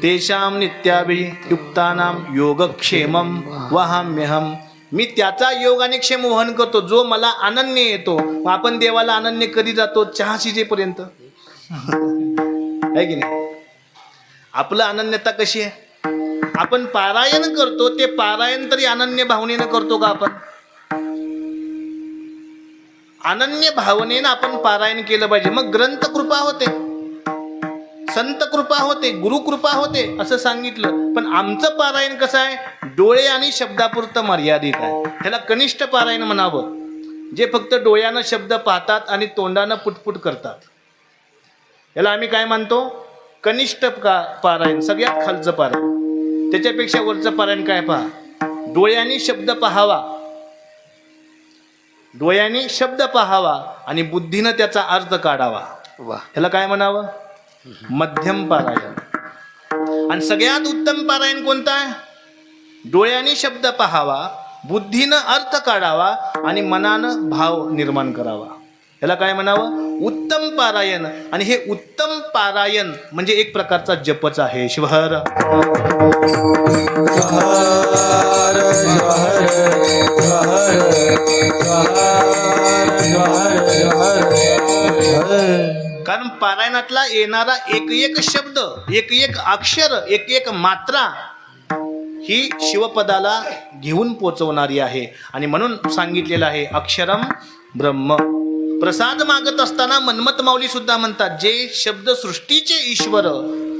तेषां नित्याभियुक्तानां योगक्षेमं वहाम्यहम. मी त्याचा योग आणि क्षेम वहन करतो जो मला अनन्य येतो. आपण देवाला अनन्य कधी जातो? चहा शिजेपर्यंत, आहे की नाही? आपलं अनन्यता कशी आहे? आपण पारायण करतो, ते पारायण तरी अनन्य भावनेनं करतो का? आपण अनन्य भावनेनं आपण पारायण केलं पाहिजे. मग ग्रंथ कृपा होते, संत कृपा होते, गुरु कृपा होते असं सांगितलं. पण आमचं पारायण कसं आहे? डोळे आणि शब्दापुरतं मर्यादित आहे. ह्याला कनिष्ठ पारायण म्हणावं, जे फक्त डोळ्यानं शब्द पाहतात आणि तोंडानं पुटपुट करतात. याला आम्ही काय मानतो? कनिष्ठ पारायण, सगळ्यात खालचं पारायण. त्याच्यापेक्षा वरचं पारायण काय? पहा, डोळ्यांनी शब्द पाहावा, डोळ्यांनी शब्द पाहावा आणि बुद्धीनं त्याचा अर्थ काढावा. वा, ह्याला काय म्हणावं? मध्यम पारायण. आणि सगळ्यात उत्तम पारायण कोणतं आहे? डोळ्यांनी शब्द पाहावा, बुद्धीनं अर्थ काढावा आणि मनानं भाव निर्माण करावा. ह्याला काय म्हणावं? उत्तम पारायण. आणि हे उत्तम पारायण म्हणजे एक प्रकारचा जपच आहे. शिवहर ज्वहर ज्वहर ज्वहर ज्वहर ज्वहर. कारण पारायणातला येणारा एक एक शब्द, एक एक अक्षर, एक एक मात्रा ही शिवपदाला घेऊन पोचवणारी आहे. आणि म्हणून सांगितलेलं आहे अक्षरम ब्रह्म. प्रसाद मागत असताना मन्मथ माऊली सुद्धा म्हणतात, जे शब्द सृष्टीचे ईश्वर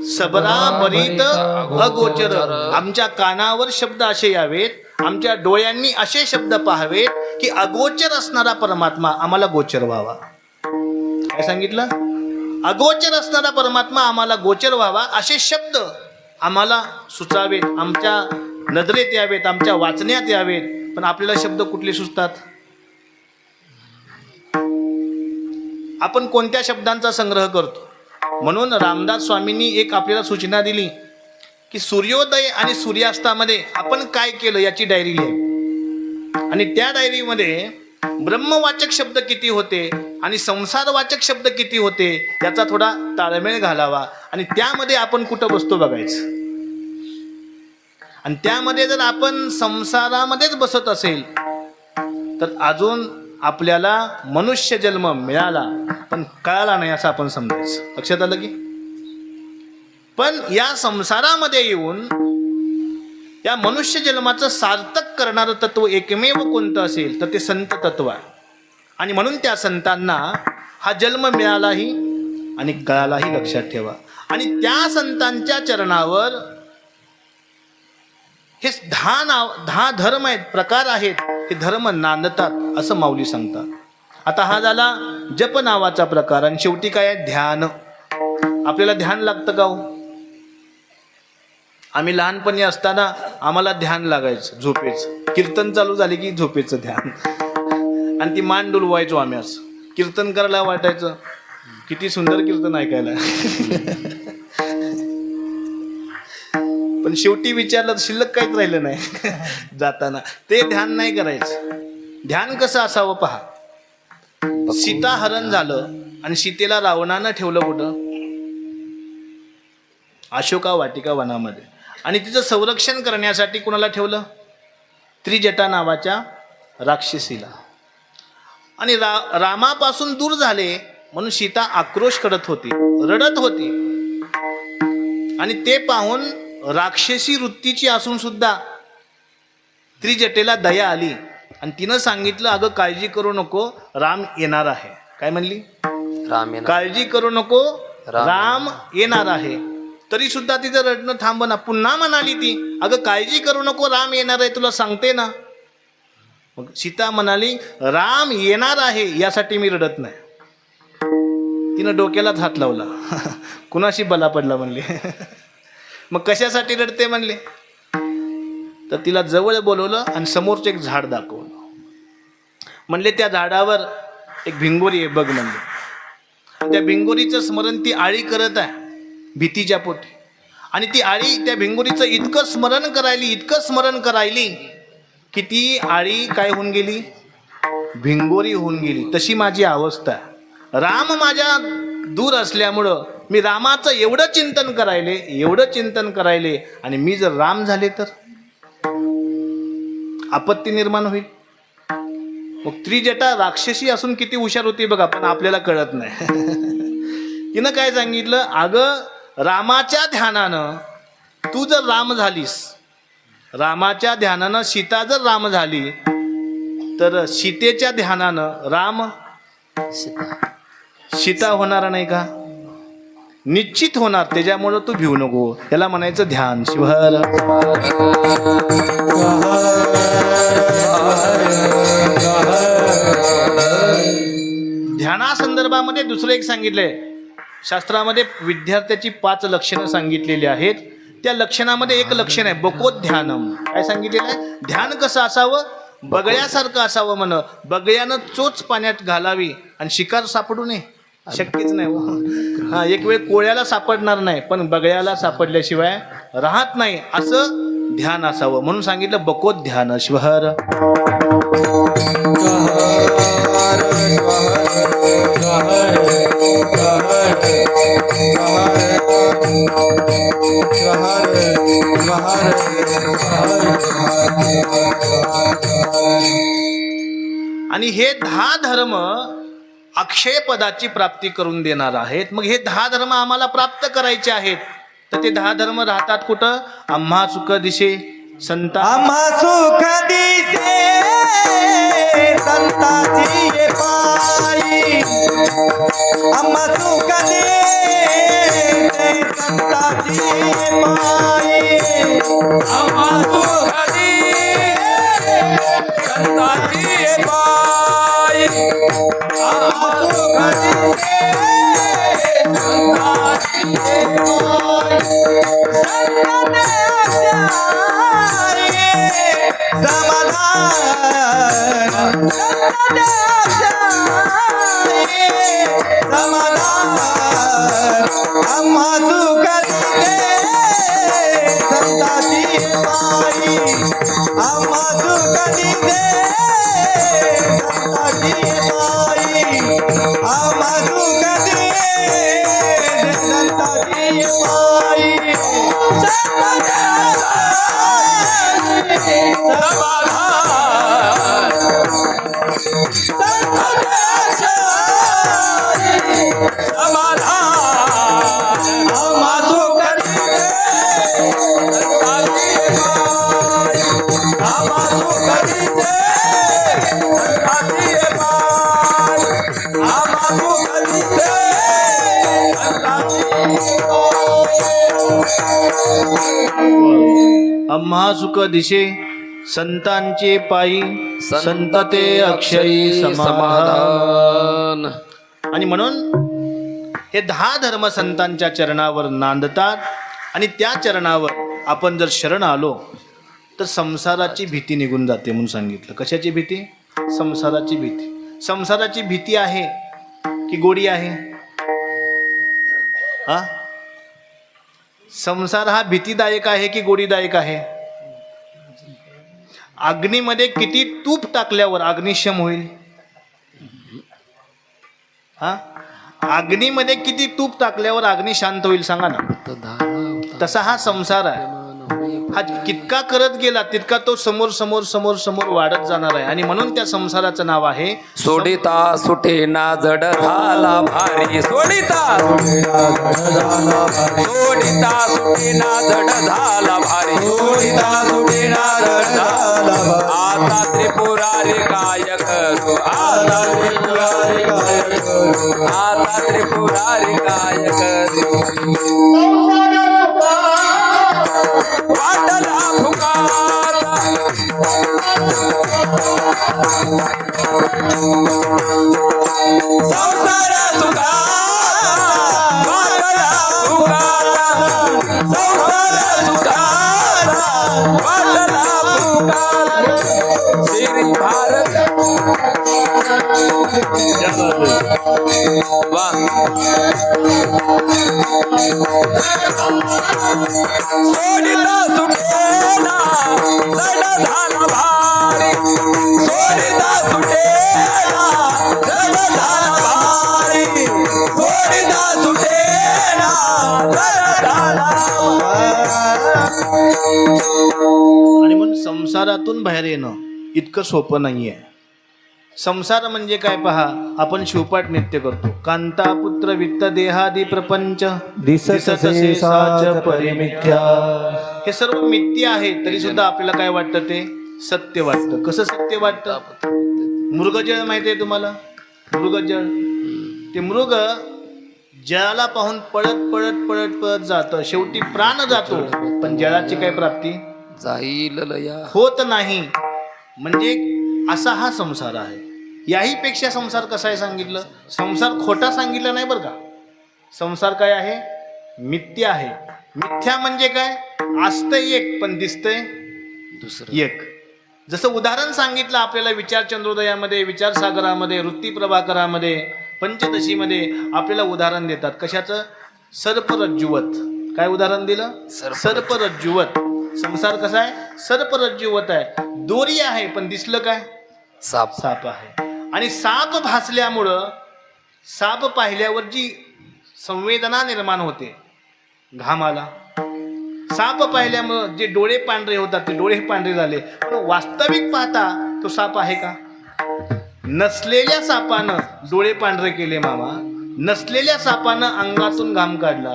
सबरा बरीत अगोचर. आमच्या कानावर शब्द असे यावेत, आमच्या डोळ्यांनी असे शब्द पाहावेत की अगोचर असणारा परमात्मा आम्हाला गोचर व्हावा. काय सांगितलं? अगोचर असणारा परमात्मा आम्हाला गोचर व्हावा असे शब्द आम्हाला सुचावेत, आमच्या नजरेत यावेत, आमच्या वाचण्यात यावेत. पण आपल्याला शब्द कुठले सुचतात? आपण कोणत्या शब्दांचा संग्रह करतो? म्हणून रामदास स्वामींनी एक आपल्याला सूचना दिली की सूर्योदय आणि सूर्यास्तामध्ये आपण काय केलं याची डायरी लिहा. आणि त्या डायरीमध्ये ब्रह्मवाचक शब्द किती होते आणि संसारवाचक शब्द किती होते याचा थोडा ताळमेळ घालावा. आणि त्यामध्ये आपण कुठं बसतो बघायचं. आणि त्यामध्ये जर आपण संसारामध्येच बसत असेल तर अजून आपल्याला मनुष्य जन्म मिळाला पण कळाला नाही असं आपण समजायचं. लक्षात आलं की? पण या संसारामध्ये येऊन या मनुष्य जन्माचं सार्थक करणारं तत्व एकमेव कोणतं असेल तर ते संत तत्व आहे. आणि म्हणून त्या संतांना हा जन्म मिळालाही आणि कळालाही, लक्षात ठेवा. आणि त्या संतांच्या चरणावर हे 10 धर्म आहेत, प्रकार आहेत, हे धर्म नांदतात असं माऊली सांगतात. आता हा झाला जप नावाचा प्रकार. आणि शेवटी काय आहे? ध्यान. आपल्याला ध्यान लागतं का हो? आम्ही लहानपणी असताना आम्हाला ध्यान लागायचं झोपेचं. कीर्तन चालू झाले की झोपेचं ध्यान. आणि ती मान डुलवायचो आम्ही. असं कीर्तन करायला वाटायचं किती सुंदर कीर्तन ऐकायला. पण शेवटी विचारलं तर शिल्लक काहीच राहिलं नाही. जाताना ते ध्यान नाही करायचं. ध्यान कसं असावं पहा. सीता हरण झालं आणि सीतेला रावणानं ठेवलं कुठं? अशोका वाटिका वनामध्ये. आणि तिचं संरक्षण करण्यासाठी कुणाला ठेवलं? त्रिजटा नावाच्या राक्षसीला. आणि रामापासून दूर झाले म्हणून सीता आक्रोश करत होती, रडत होती. आणि ते पाहून राक्षसी वृत्तीची असून सुद्धा त्रिजटेला दया आली आणि तिनं सांगितलं, अगं काळजी करू नको, राम येणार आहे. काय म्हणली? राम येणार. काळजी करू नको, राम येणार आहे. तरी सुद्धा तिचं रडणं थांबना. पुन्हा म्हणाली ती, अगं काळजी करू नको, राम येणार आहे, तुला सांगते ना. मग सीता म्हणाली, राम येणार आहे यासाठी मी रडत नाही. तिनं डोक्यालाच हात लावला. कुणाशी बला पडला म्हणले. मग कशासाठी रडते म्हणले? तर तिला जवळ बोलवलं आणि समोरचं एक झाड दाखवलं. म्हणले त्या झाडावर एक भिंगोरी आहे बघ म्हणले. त्या भिंगोरीचं स्मरण ती आळी करत आहे भीतीच्या पोटी. आणि ती आळी त्या भिंगोरीचं इतकं स्मरण करायली की ती आळी काय होऊन गेली? भिंगोरी होऊन गेली. तशी माझी अवस्था आहे. राम माझ्या दूर असल्यामुळं मी रामाचं एवढं चिंतन करायले आणि मी जर राम झाले तर आपत्ती निर्माण होईल. मग त्रिजटा राक्षसी असून किती हुशार होती बघा, पण आपल्याला कळत नाही. तिनं काय सांगितलं, अगं रामाच्या ध्यानानं तू जर राम झालीस, रामाच्या ध्यानानं सीता जर राम झाली तर सीतेच्या ध्यानानं राम सीता होणार नाही का? निश्चित होणार. त्याच्यामुळं तू भिवू नको. त्याला म्हणायचं ध्यान. शिवहर ध्यानासंदर्भामध्ये दुसरं एक सांगितलंय शास्त्रामध्ये. विद्यार्थ्याची 5 लक्षणं सांगितलेली आहेत. त्या लक्षणामध्ये एक लक्षण आहे बकोध्यानम. काय सांगितलेलं आहे? ध्यान कसं असावं? बगळ्यासारखं असावं. म्हण बगळ्यानं चोच पाण्यात घालावी आणि शिकार सापडू नये. शक्यच नाही हो. हा, एक वेळ कोळ्याला सापडणार नाही पण बगळ्याला सापडल्याशिवाय राहत नाही, असं ध्यान असावं. म्हणून सांगितलं बकोध्यान. शिवहर ज्वहर ज्वहर हे 10 धर्म अक्षय पदाची प्राप्ती करून देणार आहेत. मग हे 10 धर्म आम्हाला प्राप्त करायचे आहेत. तर ते 10 धर्म राहतात कुठं? आम्हा सुख दिशे संता आम्हा सुख दिसे संताची पायी. आम्हा सुख दिसे संताची पायी. आम्हा सुख दिसे संताची पायी. आम्हा सुख दिसे संताची पायी. आम्हा सुख दिसे संताची पायी. आम्हा सुख दिसे संताची पायी. आम्हा सुख दिसे संताची पायी. आम्हा सुख दिशे संतांचे पायी. संत ते अक्षयी समाधान. आणि म्हणून हे 10 धर्म संतांच्या चरणावर नांदतात. आणि त्या चरणावर आपण जर शरण आलो तर संसाराची भीती निघून जाते म्हणून सांगितलं. कशाची भीती? संसाराची भीती. संसाराची भीती आहे की गोडी आहे? हा, संसार हा भीतीदायक आहे की गोडीदायक आहे? अग्नीमध्ये किती तूप टाकल्यावर अग्निशम होईल? हा, अग्नीमध्ये किती तूप टाकल्यावर अग्नी शांत होईल सांगा ना. तसा हा संसार आहे. हा कितका करत गेला तितका तो समोर समोर समोर समोर वाढत जाणार आहे. आणि म्हणून त्या संसाराचं नाव आहे सोडिता सुटे ना जड झाला भारी. सोडिता सोडिता सुटे ना जड झाला भारी. सोडिता सुटे ना जड झाला भारी. आता त्रिपुरारी काय करू? आता त्रिपुरारी काय करू? आता त्रिपुरारी काय करू? वाटला फुकारा संसार सुखा. वाटला फुकारा संसार सुखा. वाटला फुकारा. श्री भारत वा सोडिता सुटेना जड झाला भारी. सोडिता सुटेना जड झाला भारी. सोडिता सुटेना जड झाला भारी. आणि म्हणून संसारातून बाहेर येणं इतकं सोपं नाहीये. संसार म्हणजे काय पहा, आपण शिवपाठ नृत्य करतो. कांता पुत्र वित्त देहादी प्रपंच दिसतसे साच परिमिथ्या. हे सर्व मिथ्या आहे तरी सुद्धा आपल्याला काय वाटतं? ते सत्य वाटतं. कसं सत्य वाटतं? मृगजळ माहिती आहे तुम्हाला? मृगजळ, ते मृग जळाला पाहून पळत पळत पळत पळत जातं. शेवटी प्राण जातो पण जळाची काय प्राप्ती जाईल लया होत नाही. म्हणजे असा हा संसार आहे. याही पेक्षा संसार कसा आहे सांगितलं? संसार खोटा सांगितलं नाही बरं का. संसार काय आहे? मिथ्या आहे. मिथ्या म्हणजे काय? असतंय एक पण दिसतंय दुसरं एक. जसं उदाहरण सांगितलं आपल्याला विचार चंद्रोदयामध्ये, विचार सागरामध्ये, वृत्ती प्रभाकरामध्ये, पंचदशीमध्ये आपल्याला उदाहरण देतात. कशाचं? सर्परज्जुवत. काय उदाहरण दिलं? सर्परज्जुवत. संसार कसा आहे? सर्परज्जुवत आहे. दोरी आहे पण दिसलं काय? साप. साप आहे. आणि साप भासल्यामुळं, साप पाहिल्यावर जी संवेदना निर्माण होते, घाम आला. साप पाहिल्यामुळं जे डोळे पांढरे होतात ते डोळे पांढरे झाले. पण वास्तविक पाहता तो साप आहे का? नसलेल्या सापानं डोळे पांढरे केले मामा, नसलेल्या सापानं अंगातून घाम काढला,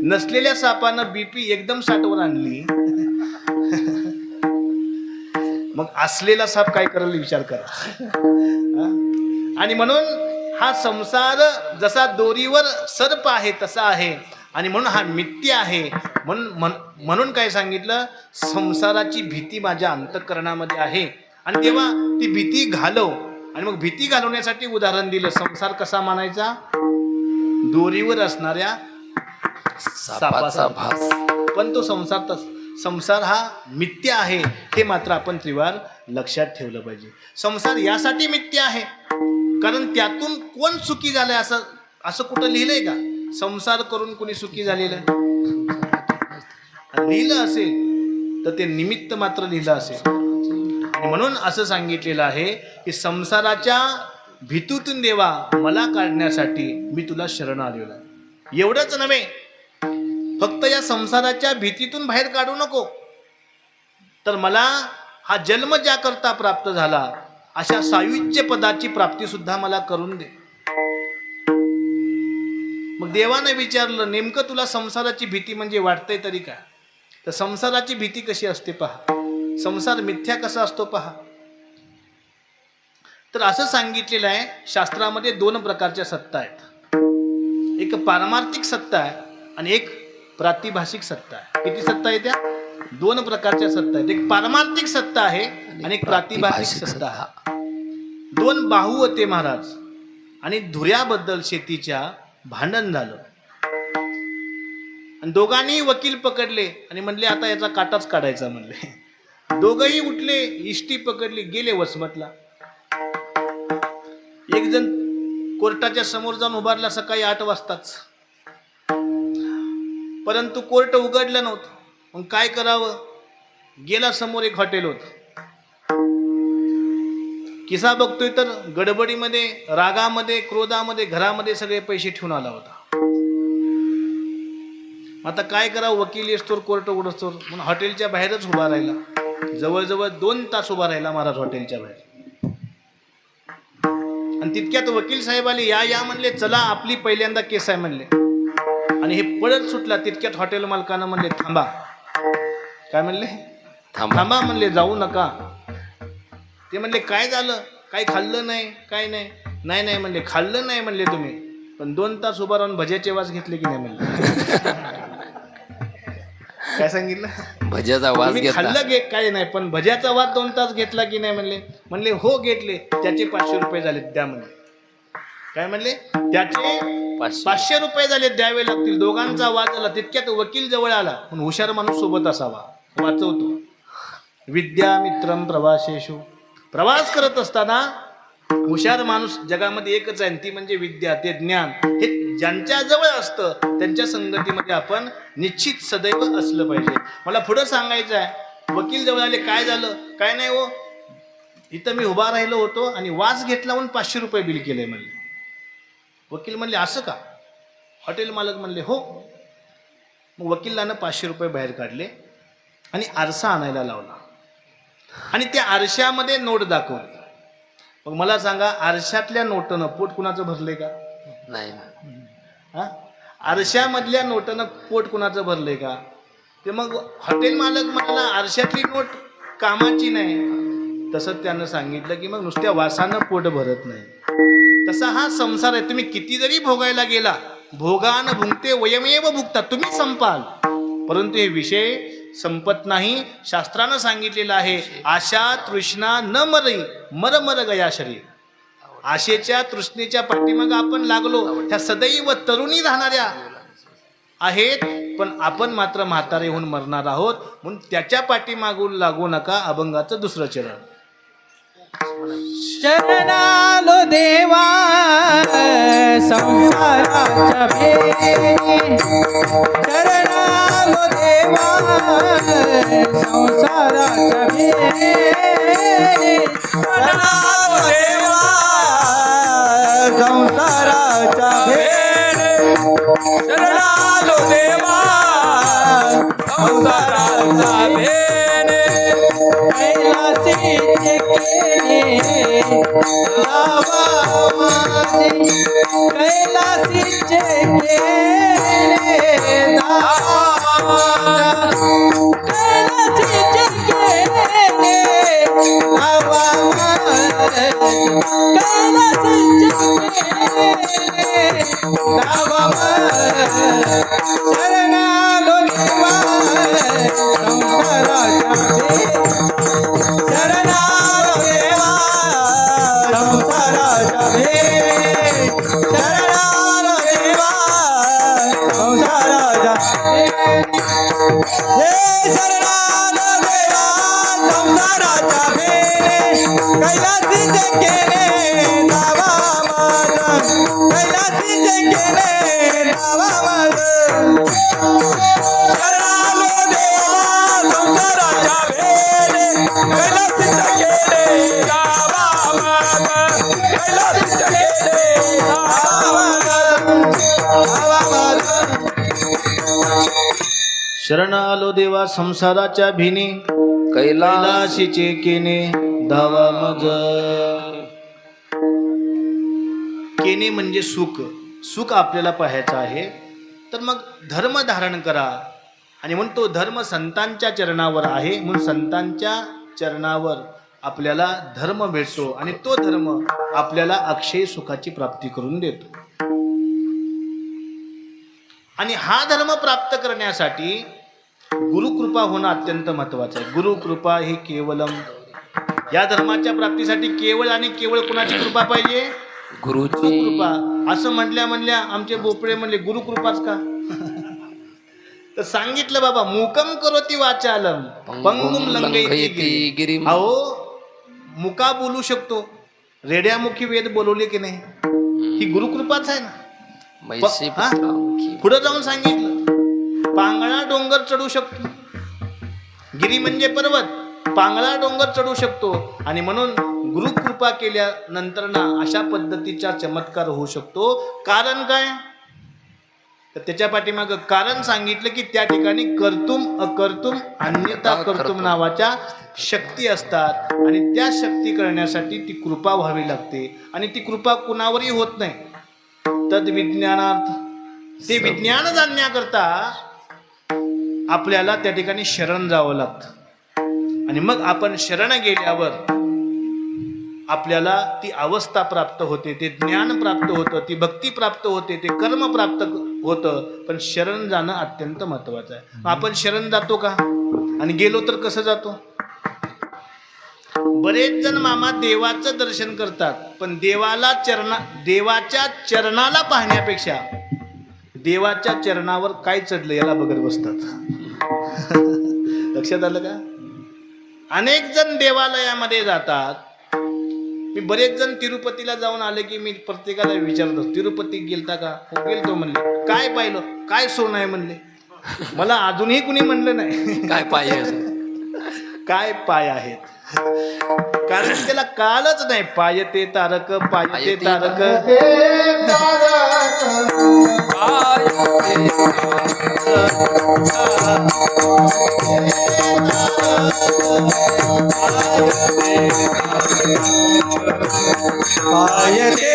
नसलेल्या सापानं बीपी एकदम 60 वर आणली. मग असलेला साप काय करेल विचार करा. हा? आणि म्हणून हा संसार जसा दोरीवर सर्प आहे तसा आहे, आणि म्हणून हा मिथ्या आहे. म्हणून काय सांगितलं, संसाराची भीती माझ्या अंतःकरणामध्ये आहे, आणि तेव्हा ती भीती घालव. आणि मग भीती घालवण्यासाठी उदाहरण दिलं, संसार कसा मानायचा, दोरीवर असणाऱ्या सापाचा भास. पण तो संसार हा मिथ्या आहे, हे मात्र आपण त्रिवार लक्षात ठेवलं पाहिजे. संसार यासाठी मिथ्या आहे कारण त्यातून कोण सुखी झालंय असं कुठं लिहिलंय का? संसार करून कोणी सुखी झालेलं लिहिलं असेल तर ते निमित्त मात्र लिहिलं असेल. म्हणून असं सांगितलेलं आहे की संसाराच्या भीतीतून देवा मला काढण्यासाठी मी तुला शरण आलेलो आहे. एवढंच नव्हे, फक्त या संसाराच्या भीतीतून बाहेर काढू नको, तर मला हा जन्म ज्याकरता प्राप्त झाला अशा सायुज्य पदाची प्राप्ती सुद्धा मला करून दे. मग देवाने विचारलं, नेमकं तुला संसाराची भीती म्हणजे वाटतंय तरी काय? तर संसाराची भीती कशी असते पहा, संसार मिथ्या कसा असतो पहा. तर असं सांगितलेलं आहे शास्त्रामध्ये 2 प्रकारच्या सत्ता आहेत. एक पारमार्थिक सत्ता आहे आणि एक प्रातिभाषिक सत्ता आहे. किती सत्ता आहे त्या? 2 प्रकारच्या सत्ता आहेत. एक पारमार्थिक सत्ता आहे आणि एक प्रातिभाषिक सत्ता आहे. 2 बाहू होते महाराज, आणि धुऱ्याबद्दल शेतीच्या भांडण झालं, आणि दोघांनी वकील पकडले आणि म्हणले आता याचा काटाच काढायचा म्हणले. दोघंही उठले, इष्टी पकडली, गेले वसमतला. एक जण कोर्टाच्या समोर जाऊन उभारला सकाळी 8 वाजताच, परंतु कोर्ट उघडलं नव्हतं. मग काय करावं, गेला समोर एक हॉटेल होत. किस्सा बघतोय तर गडबडीमध्ये, रागामध्ये, क्रोधामध्ये घरामध्ये सगळे पैसे ठेवून आला होता. आता काय करावं, वकील येस्तोर कोर्ट उघडस्तोर म्हणून हॉटेलच्या बाहेरच उभा राहिला. जवळजवळ 2 तास उभा राहिला महाराज हॉटेलच्या बाहेर. आणि तितक्यात वकील साहेब आले, या म्हणले, चला आपली पहिल्यांदा केस आहे म्हणले. आणि हे पळत सुटला. तितक्यात हॉटेल मालकानं म्हणले, थांबा. काय म्हणले? थांबा म्हणले, जाऊ नका. ते म्हणले, काय झालं, काही खाल्लं नाही, काय नाही? नाही म्हणले, खाल्लं नाही म्हणले तुम्ही, पण 2 तास उभा राहून भज्याचे वास घेतले की नाही म्हणले. काय सांगितलं? भज्याचा वास घेतला. खाल्लं गे काय नाही, पण भज्याचा वास 2 तास घेतला की नाही म्हणले. म्हणले हो घेतले. त्याचे 500 रुपये झाले द्या म्हणले. काय म्हणले? त्याचे 500 रुपये झाले, द्यावे लागतील. दोघांचा वाद झाला. तितक्यात वकील जवळ आला. पण हुशार माणूस सोबत असावा, वाचवतो. विद्या मित्रम प्रवासेषु. प्रवास करत असताना हुशार माणूस जगामध्ये एकच आहे, ती म्हणजे विद्या, ते ज्ञान. हे ज्यांच्या जवळ असतं त्यांच्या संगतीमध्ये आपण निश्चित सदैव असलं पाहिजे. मला पुढं सांगायचं आहे, वकील जवळ आले, काय झालं? काय नाही हो, इथं मी उभा राहिलो होतो आणि वास घेतला म्हणून 500 रुपये बिल केलंय म्हणले. वकील म्हणले, असं का? हॉटेल मालक म्हणले, हो. मग वकिलानं 500 रुपये बाहेर काढले आणि आरसा आणायला लावला, आणि त्या आरशामध्ये नोट दाखवली. मग मला सांगा, आरशातल्या नोटनं पोट कुणाचं भरलंय का? नाही. हा, आरशामधल्या नोटनं पोट कुणाचं भरलंय का? ते मग हॉटेल मालक म्हणाला, आरशातली नोट कामाची नाही. तसं त्यानं सांगितलं की मग नुसत्या वासानं पोट भरत नाही. तसा हा संसार आहे. तुम्ही किती जरी भोगायला गेला, भोगान भुंगते वयमेव भुगता, तुम्ही संपाल, परंतु हे विषय संपत नाही. शास्त्रानं सांगितलेलं आहे, आशा तृष्णा न मरई, मर मर गया शरीर. आशेच्या तृष्णेच्या पाठीमागं आपण लागलो, त्या सदैव तरुणी राहणाऱ्या आहेत, पण आपण मात्र म्हातारे होऊन मरणार आहोत. म्हणून त्याच्या पाठीमागून लागू नका. अभंगाचं 2रं चरण. शरणालो देवा संसाराच्या भेरी, शरणालो देवा संसाराच्या भेरी, शरणालो देवा संसाराच्या भेरी, शरणालो देवा संसाराचा भेने कैलासीचे केले दावा माझे कैलासीचे केले दावा कैलासीचे केले दावा कैलासीचे केले दावा शरणालो देवा संसाराच्या शरणालो देवा संसाराच्या शरणालो देवा संसाराच्या हे शरणालो देवा संसाराच्या कैलासीचे केले दावा माझा कैलासीचे केले दावा माझा शरणालो देवा संसाराच्या भेने कैलासीचे केले गावा माझा कैलासीचे केले गावा शरण आलो देवा संसाराच्या भिनी कैलास कैलाशीचे केने धावा मज. केने म्हणजे सुख. सुख आपल्याला पाहायचं आहे तर मग धर्म धारण करा. आणि म्हणून तो धर्म संतांच्या चरणावर आहे, म्हणून संतांच्या चरणावर आपल्याला धर्म भेटतो आणि तो धर्म आपल्याला अक्षय सुखाची प्राप्ती करून देतो. आणि हा धर्म प्राप्त करण्यासाठी गुरुकृपा होणं अत्यंत महत्वाचं आहे. गुरुकृपा ही केवलम. या धर्माच्या प्राप्तीसाठी केवळ आणि केवळ कुणाची कृपा पाहिजे? गुरुची गुरुकृपा. असं म्हणल्या आमचे बोपडे म्हणले गुरुकृपाच का? तर सांगितलं बाबा, मुकम करोती वाचालम पंगुम लंगयती गिरिम. अहो मुका बोलू शकतो, रेड्यामुखी वेद बोलवले की नाही, ही गुरुकृपाच आहे ना. पुढे जाऊन सांगितलं पांगळा डोंगर चढू शकतो. गिरी म्हणजे पर्वत, पांगळा डोंगर चढू शकतो. आणि म्हणून गुरुकृपा केल्यानंतर ना अशा पद्धतीचा चमत्कार होऊ शकतो. कारण काय? तर त्याच्या पाठीमागं कारण सांगितलं की त्या ठिकाणी कर्तुम अकर्तुम अन्यथा कर्तुम नावाच्या शक्ती असतात. आणि त्या शक्ती करण्यासाठी ती कृपा व्हावी लागते. आणि ती कृपा कुणावरही होत नाही. तद विज्ञानार्थ, ते विज्ञान जाणण्याकरता आपल्याला त्या ठिकाणी शरण जावं लागतं. आणि मग आपण शरण गेल्यावर आपल्याला ती अवस्था प्राप्त होते, ते ज्ञान प्राप्त होतं, ती भक्ती प्राप्त होते, ते कर्म प्राप्त होतं. पण शरण जाणं अत्यंत महत्वाचं आहे. आपण शरण जातो का? आणि गेलो तर कसं जातो? बरेच जण मामा देवाचं दर्शन करतात, पण देवाच्या चरणाला पाहण्यापेक्षा देवाच्या चरणावर काय चढलं याला बघत बसतात. लक्षात आलं का? अनेक जण देवालयामध्ये जातात. मी बरेच जण तिरुपतीला जाऊन आले की मी प्रत्येकाला विचारतो, तिरुपती गेलता का? हो गेलतो म्हणले. काय पाहिलं? काय सोनं आहे म्हणले. मला अजूनही कुणी म्हणलं नाही काय पाय काय पाय आहेत. कारण त्याला कालच नाही. पायते तारक पायते तारक पायते तारक पायते तारक पायते तारक पायते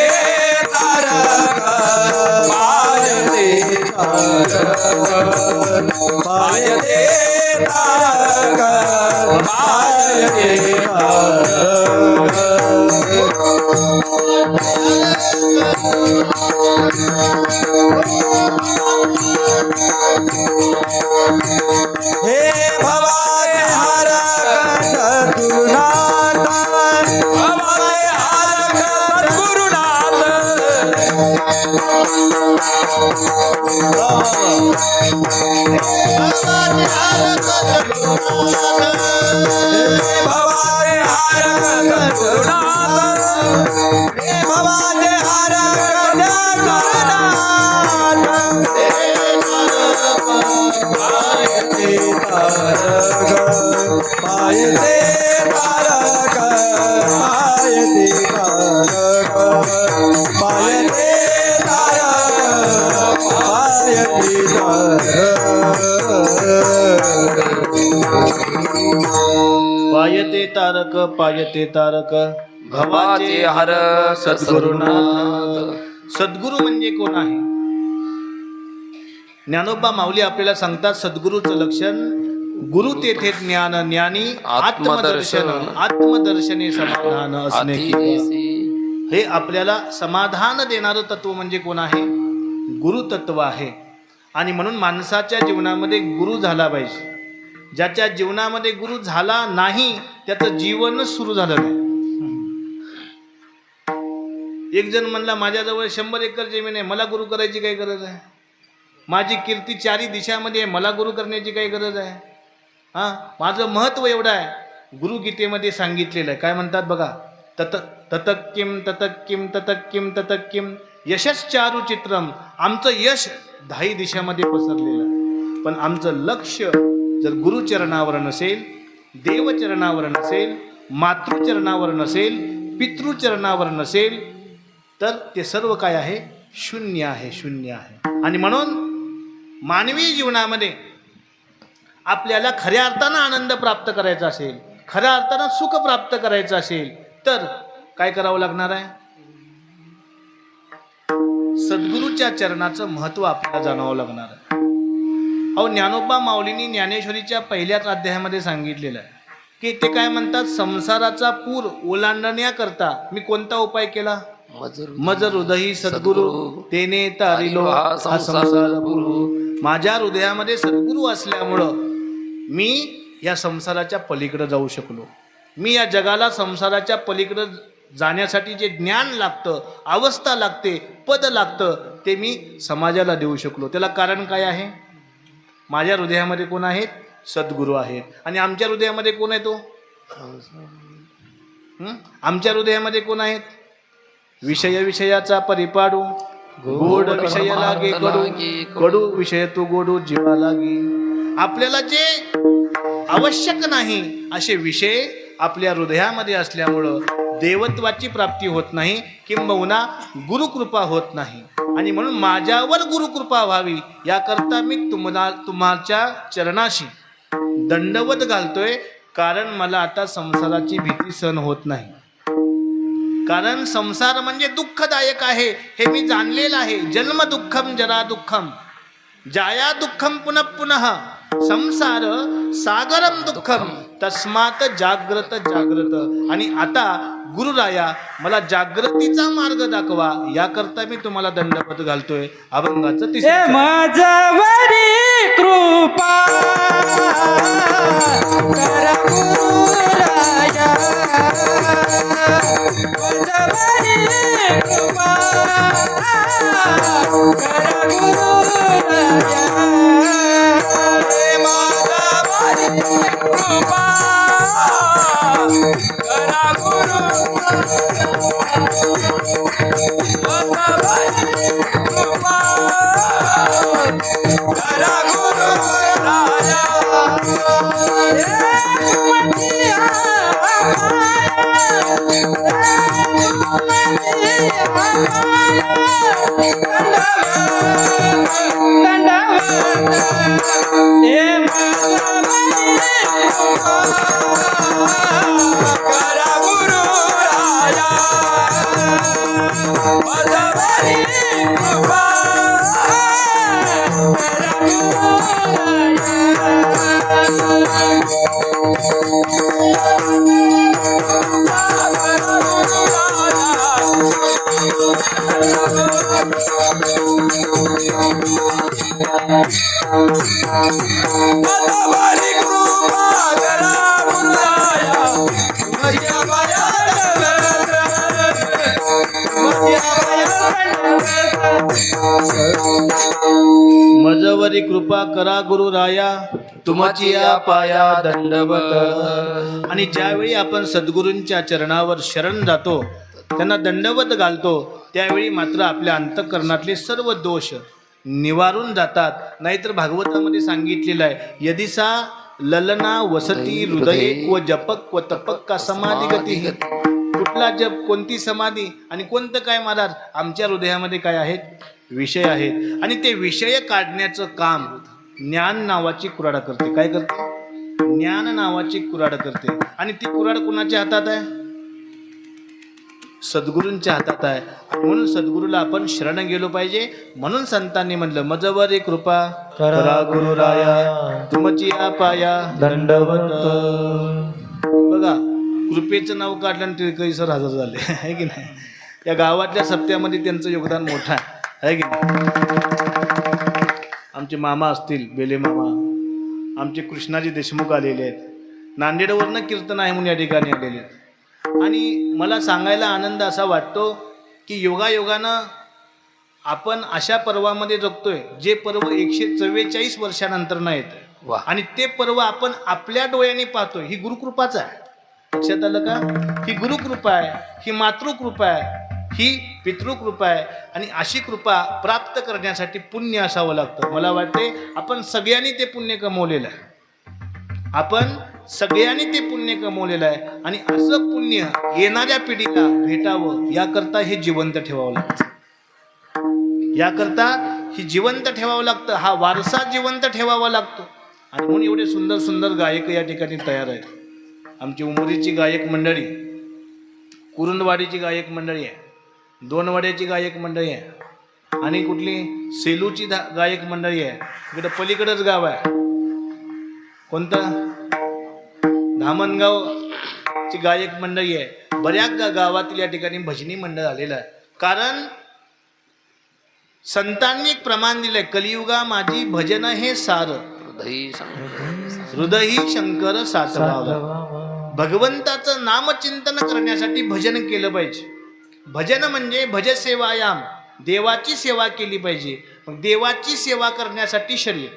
हे भवाने हरक सद्गुरुनाथ भवाने हरक सद्गुरुनाथ भवाने हरक सद्गुरुनाथ भवाने हरक पायते तारक पायते तारक पायते तारक पायते तारक तारक पायते तारक भवाचे हर सद्गुरुनाथ. सद्गुरू म्हणजे कोण आहे? ज्ञानोबा माऊली आपल्याला सांगतात सद्गुरूचं लक्षण, गुरु तेथे ज्ञान, ज्ञानी आत्मदर्शन, आत्मदर्शने समाधान असणे. हे आपल्याला समाधान देणारं तत्व म्हणजे कोण आहे? गुरु तत्व आहे. आणि म्हणून माणसाच्या जीवनामध्ये गुरु झाला पाहिजे. ज्याच्या जीवनामध्ये गुरु झाला नाही त्याचं जीवनच सुरू झालं नाही. एक जण म्हणला माझ्याजवळ 100 एकर जमीन आहे, मला गुरु करायची काही गरज आहे? माझी कीर्ती 4 दिशामध्ये आहे, मला गुरु करण्याची काही गरज आहे? माझं महत्व एवढं आहे. गुरु गीतेमध्ये सांगितलेलं आहे. काय म्हणतात बघा, ततक किम ततक किम ततक किम ततक किम यशश्चारु चित्रम. आमचं यश 10 दिशामध्ये पसरलेलं आहे, पण आमचं लक्ष जर गुरुचरणावर नसेल, देवचरणावर नसेल, मातृचरणावर नसेल, पितृचरणावर नसेल, तर ते सर्व काय आहे? शून्य आहे, शून्य आहे. आणि म्हणून मानवी जीवनामध्ये आपल्याला खऱ्या अर्थानं आनंद प्राप्त करायचा असेल, खऱ्या अर्थानं सुख प्राप्त करायचं असेल, तर काय करावं लागणार आहे? सद्गुरूच्या चरणाचं महत्व आपल्याला जाणावं लागणार आहे. अहो, ज्ञानोबा माऊलींनी ज्ञानेश्वरीच्या पहिल्याच अध्यायामध्ये सांगितलेलं आहे की ते काय म्हणतात, संसाराचा पूर ओलांडण्याकरता मी कोणता उपाय केला? मज हृदयी सद्गुरु तेने तारिलो हा संसार पूर. माझ्या हृदयामध्ये सद्गुरू असल्यामुळं मी या संसाराच्या पलीकडे जाऊ शकलो. मी या जगाला संसाराच्या पलीकडे जाण्यासाठी जे ज्ञान लागतं, अवस्था लागते, पद लागतं, ते मी समाजाला देऊ शकलो. त्याला कारण काय आहे? माझ्या हृदयामध्ये कोण आहेत? सद्गुरू आहेत. आणि आमच्या हृदयामध्ये कोण आहे तो? आमच्या हृदयामध्ये कोण आहेत? विषय विषयाचा परिपाडू, गोड विषय लागे कडू, कडू विषय तो गोडू जीवा लागे. आपल्याला जे आवश्यक नाही असे विषय आपल्या हृदयामध्ये असल्यामुळं देवत्वाची प्राप्ती होत नाही, किंबहुना गुरुकृपा होत नाही. आणि म्हणून माझ्यावर गुरुकृपा व्हावी याकरता मी तुमच्या चरणाशी दंडवत घालतोय. कारण मला आता संसाराची भीती सहन होत नाही. कारण संसार म्हणजे दुःखदायक आहे हे मी जाणलेलं आहे. जन्म दुःखम जरा दुःखम जाया दुःखम पुनः पुनः संसार सागरम दुःखम तस्मात जाग्रत जाग्रत. आणि आता गुरुराया मला जागृतीचा मार्ग दाखवा याकरता मी तुम्हाला दंडवत घालतोय. अभंगाचं तिसरं माझ्यावरी कृपा करा गुरुराया, माझ्यावरी कृपा करा गुरुराया, माझ्यावरी कृपा करा गुरु, कृपा करा गुरुराया. करा गुरुराया, माझ्यावरी कृपा करा माझ्यावरी कृपा करा गुरुराया, माझ्या मजवरी कृपा करा गुरुराया, तुमची या पाया दंडवत. आणि ज्यावेळी आपण सद्गुरूंच्या चरणावर शरण जातो, त्यांना दंडवत घालतो, त्यावेळी मात्र आपल्या अंतःकरणातले सर्व दोष निवारून जातात. नाहीतर भागवतामध्ये सांगितलेलं आहे, यदिसा ललना वसती हृदये व जपक व तपक का समाधी गती. कुठला जप, कोणती समाधी आणि कोणतं काय महाराज? आमच्या हृदयामध्ये काय आहेत? विषय आहेत. आणि ते विषय काढण्याचं काम ज्ञान नावाची कुऱ्हाड करते. काय करते? ज्ञान नावाची कुऱ्हाड करते. आणि ती कुऱ्हाड कुणाच्या हातात आहे? सद्गुरूंच्या हातात आहे. म्हणून सद्गुरूला आपण शरण गेलो पाहिजे. म्हणून संतांनी म्हणलं, मजवरी कृपा करा गुरुराया, तुमची या पाया दंडवत. बघा, कृपेचं नाव काढलं आणि ते कैसर हजर झाले, आहे की नाही? या गावातल्या सप्त्यामध्ये त्यांचं योगदान मोठं आहे की नाही? आमचे मामा असतील, बेले मामा, आमचे कृष्णाजी देशमुख आलेले आहेत. नांदेडवरनं कीर्तन आहे म्हणून या ठिकाणी आलेले आहेत. आणि मला सांगायला आनंद असा वाटतो की योगायोगानं आपण अशा पर्वामध्ये जगतोय, जे पर्व 144 वर्षानंतर येतं. वा. आणि ते पर्व आपण आपल्या डोळ्याने पाहतोय. ही गुरुकृपाच आहे. लक्षात आलं का? ही गुरुकृपा आहे, ही मातृकृपा आहे, ही पितृकृपा आहे. आणि अशी कृपा प्राप्त करण्यासाठी पुण्य असावं लागतं. मला वाटते आपण सगळ्यांनी ते पुण्य कमवलेलं आहे. आपण सगळ्यांनी ते पुण्य कमवलेलं आहे. आणि असं पुण्य येणाऱ्या पिढीला भेटावं याकरता हे जिवंत ठेवावं लागतं. याकरता ही जिवंत ठेवावं लागतं. हा वारसा जिवंत ठेवावा लागतो. आणि म्हणून एवढे सुंदर सुंदर गायक या ठिकाणी तयार आहेत. आमची उमरीची गायक मंडळी, कुरुंदवाडीची गायक मंडळी आहे, दोनवाड्याची गायक मंडळी आहे, आणि कुठली सेलूची गायक मंडळी आहे. इकडं पलीकडंच गाव आहे, कोणतं? धामणगावची गायक मंडळी आहे. बऱ्याच गावातील या ठिकाणी भजनी मंडळ आलेलं आहे. कारण संतांनी एक प्रमाण दिलंय, कलियुगा माझी भजन हे सार, हृदयी शंकर सातवावा. भगवंताचं नामचिंतन करण्यासाठी भजन केलं पाहिजे. भजन म्हणजे भजसेवायाम, देवाची सेवा केली पाहिजे. मग देवाची सेवा करण्यासाठी शरीर,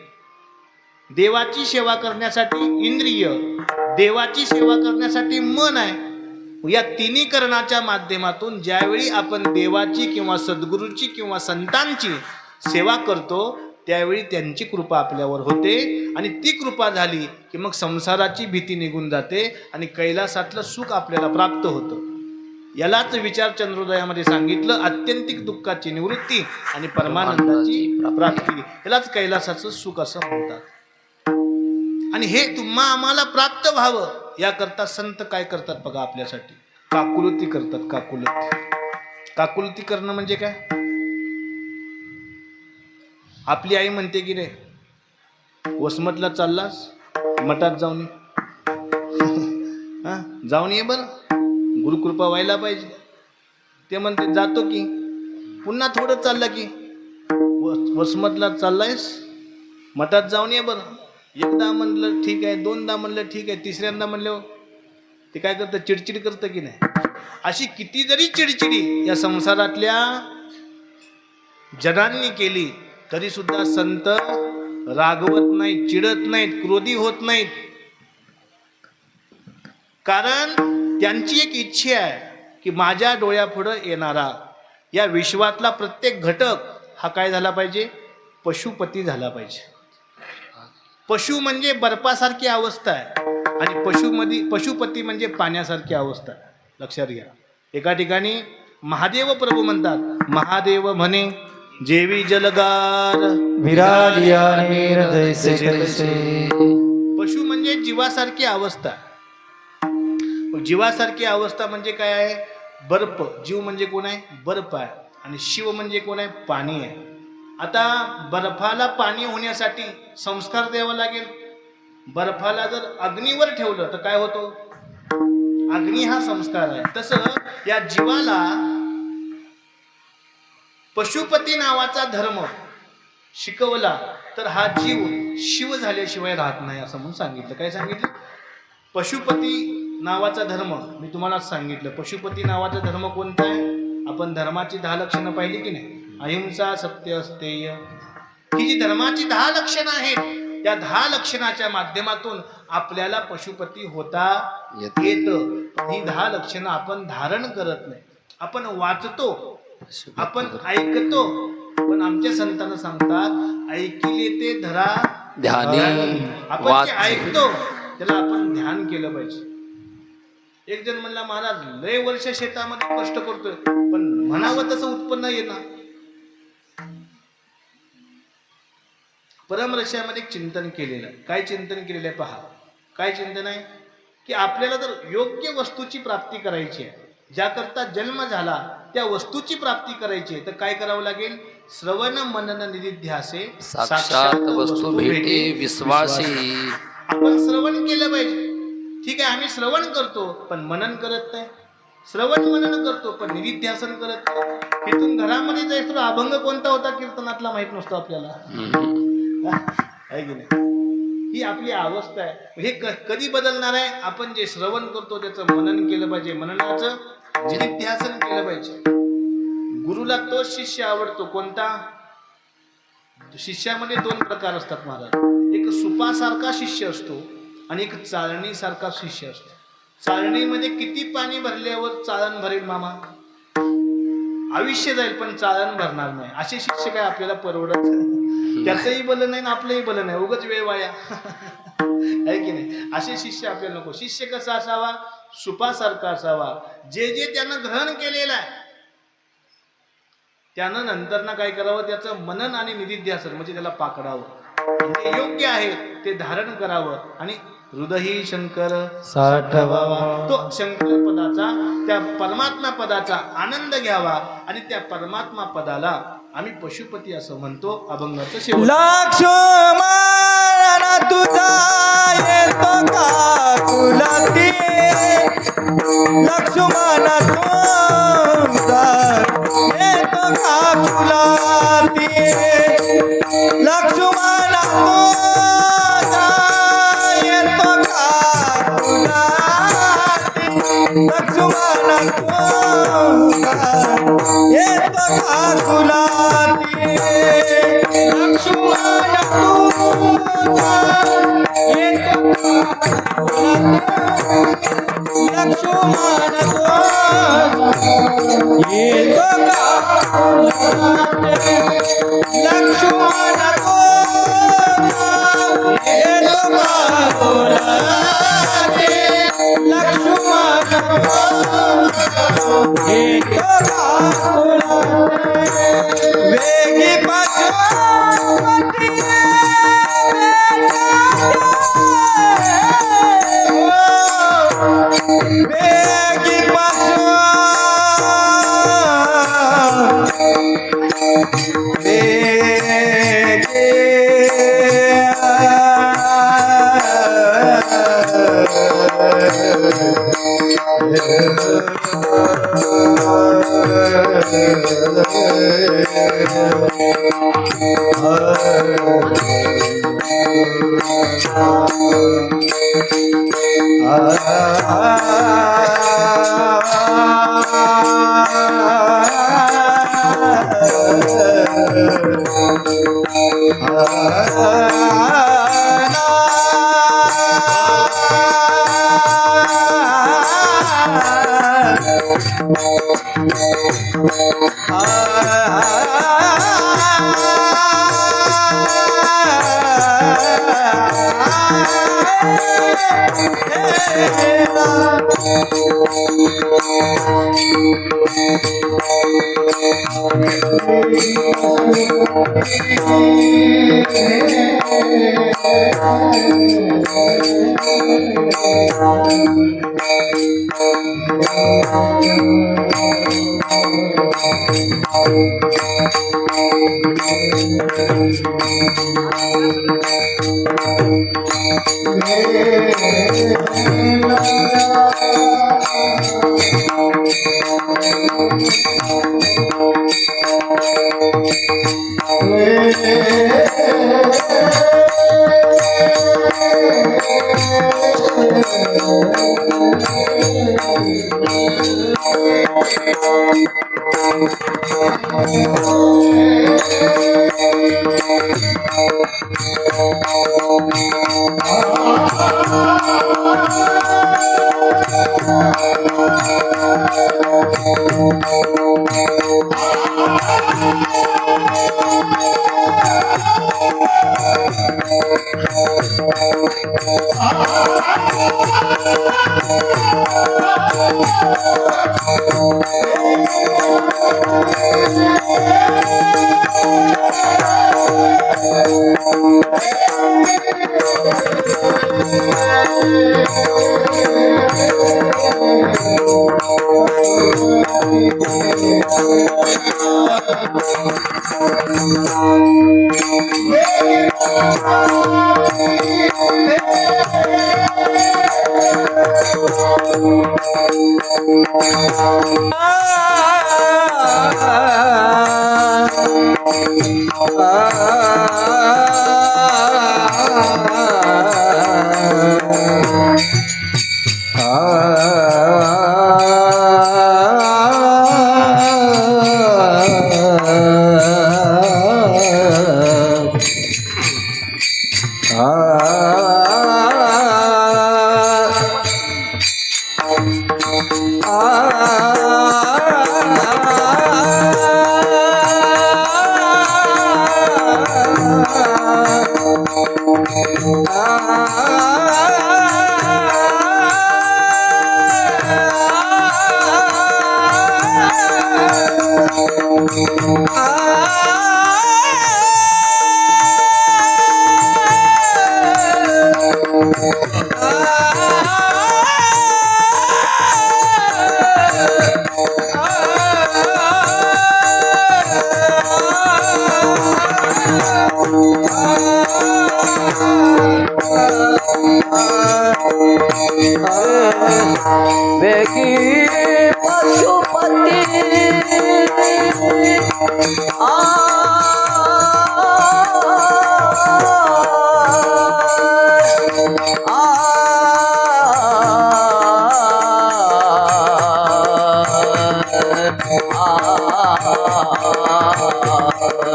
देवाची सेवा करण्यासाठी इंद्रिय, देवाची सेवा करण्यासाठी मन आहे. या तिन्ही करणाच्या माध्यमातून ज्यावेळी आपण देवाची किंवा सद्गुरूची किंवा संतांची सेवा करतो, त्यावेळी त्यांची कृपा आपल्यावर होते. आणि ती कृपा झाली की मग संसाराची भीती निघून जाते आणि कैलासातलं सुख आपल्याला प्राप्त होतं. यालाच विचार चंद्रोदयामध्ये सांगितलं, आत्यंतिक दुःखाची निवृत्ती आणि परमानंदाची प्राप्ती. यालाच कैलासाचं सुख असं म्हणतात. आणि हे तुम्हा आम्हाला प्राप्त व्हावं याकरता संत काय करतात बघा, आपल्यासाठी काकुलती करतात. काकुलती करणं म्हणजे काय? आपली आई म्हणते की रे, वसमतला चाललास, मठात जाऊन जाऊन ये बरं, गुरुकृपा व्हायला पाहिजे. ते म्हणते जातो की, पुन्हा थोडं चाललं की, वसमतला चाललायस, मठात जाऊन ये बरं. एकदा म्हणलं ठीक आहे, दोनदा म्हणलं ठीक आहे, तिसऱ्यांदा म्हणलं ते काय करतं, चिडचिड करतं की नाही. अशी किती जरी चिडचिडी या संसारातल्या जनांनी केली तरी सुद्धा संत रागवत नाहीत, चिडत नाहीत, क्रोधी होत नाहीत. कारण त्यांची एक इच्छा आहे की माझ्या डोळ्यापुढं येणारा या विश्वातला प्रत्येक घटक हा काय झाला पाहिजे, पशुपती झाला पाहिजे. पशु म्हणजे बर्फासारखी अवस्था आहे आणि पशुपती म्हणजे पाण्यासारखी अवस्था आहे. लक्षात घ्या. एका ठिकाणी महादेव प्रभू म्हणतात, महादेव म्हणे जेवी जलगार विराजिया नीर जैसे तैसे. पशु म्हणजे जीवासारखी अवस्था. जीवासारखी अवस्था म्हणजे काय आहे? बर्फ. जीव म्हणजे कोण आहे? बर्फ आहे. आणि शिव म्हणजे कोण आहे? पाणी आहे. आता बर्फाला पाणी होण्यासाठी संस्कार द्यावा लागेल. बर्फाला जर अग्नीवर ठेवलं तर काय होतो? अग्नी हा संस्कार आहे. तसं या जीवाला पशुपती नावाचा धर्म शिकवला तर हा जीव शिव झाल्याशिवाय राहत नाही असं म्हणून सांगितलं. काय सांगितलं? पशुपती नावाचा धर्म. मी तुम्हाला सांगितलं पशुपती नावाचा धर्म कोणता आहे? आपण धर्माची 10 लक्षणं पाहिली की नाही? अहिंसा, सत्य, अस्तेय, ही जी धर्माची 10 लक्षणं आहेत, त्या 10 लक्षणाच्या माध्यमातून आपल्याला पशुपती होता येतं. ही 10 लक्षणं आपण धारण करत नाही. आपण वाचतो, आपण ऐकतो, पण आमच्या संतांना सांगतात ऐकिले ते धरा ध्यानी. आपण जे ऐकतो त्याला आपण ध्यान केलं पाहिजे. एक जण म्हणला, महाराज लय वर्ष शेतामध्ये कष्ट करतोय पण म्हणावं तसं उत्पन्न येणार. परमरश्यामध्ये एक चिंतन केलेलं आहे. काय चिंतन केलेलं आहे पहा. काय चिंतन आहे की आपल्याला जर योग्य वस्तूची प्राप्ती करायची आहे, ज्याकरता जन्म झाला त्या वस्तूची प्राप्ती करायची आहे, तर काय करावं लागेल? श्रवण मनन निधिध्यासे साक्षात वस्तू भेटे विश्वासी. आपण श्रवण केलं पाहिजे. ठीक आहे, आम्ही श्रवण करतो पण मनन करत नाही. श्रवण मनन करतो पण निधिध्यासन करत नाही. इथून घरामध्ये जायचं तर अभंग कोणता होता कीर्तनातला माहित नसतो आपल्याला. आहे की नाही? ही आपली अवस्था आहे. हे कधी बदलणार आहे? आपण जे श्रवण करतो त्याचं मनन केलं पाहिजे, मननाचं निधिध्यासन केलं पाहिजे. गुरुला तोच शिष्य आवडतो कोणता? शिष्यामध्ये 2 प्रकार असतात महाराज. एक सुपासारखा शिष्य असतो आणि एक चाळणीसारखा शिष्य असतो. चाळणीमध्ये किती पाणी भरल्यावर चाळण भरेल मामा? आयुष्य जाईल पण चाळण भरणार नाही. असे शिष्य काय आपल्याला परवडत? त्याचंही बलं नाही ना आपलंही बलं नाही, उगाच वेळ वाया. आहे की नाही? असे शिष्य आपल्याला नको. शिष्य कसा असावा? सुपासारखा असावा. जे जे त्यानं ग्रहण केलेलं आहे त्यानं नंतर ना काय करावं? त्याचं मनन आणि निधिध्यासन म्हणजे त्याला पाकडावं. जे योग्य आहे ते धारण करावं आणि हृदयी शंकर साठवावा. तो शंकर पदाचा, त्या परमात्मा पदाचा आनंद घ्यावा आणि त्या परमात्मा पदाला आम्ही पशुपती असं म्हणतो. अभंगाचं शेवट. लक्ष्मण तुझा येतो का कुलती, लक्ष्मण तुझा येतो का कुलती, लक्ष्मण तुझा येतो का कुलती, लक्ष्मण तुझा येतो का कुलती, लक्ष्मण तुझा येतो का कुलती, लक्ष्मण येतो का कुलती, लक्ष्मण येतो का कुलती, लक्ष्मण येतो का कुलती, वेगी पशुपती वेगी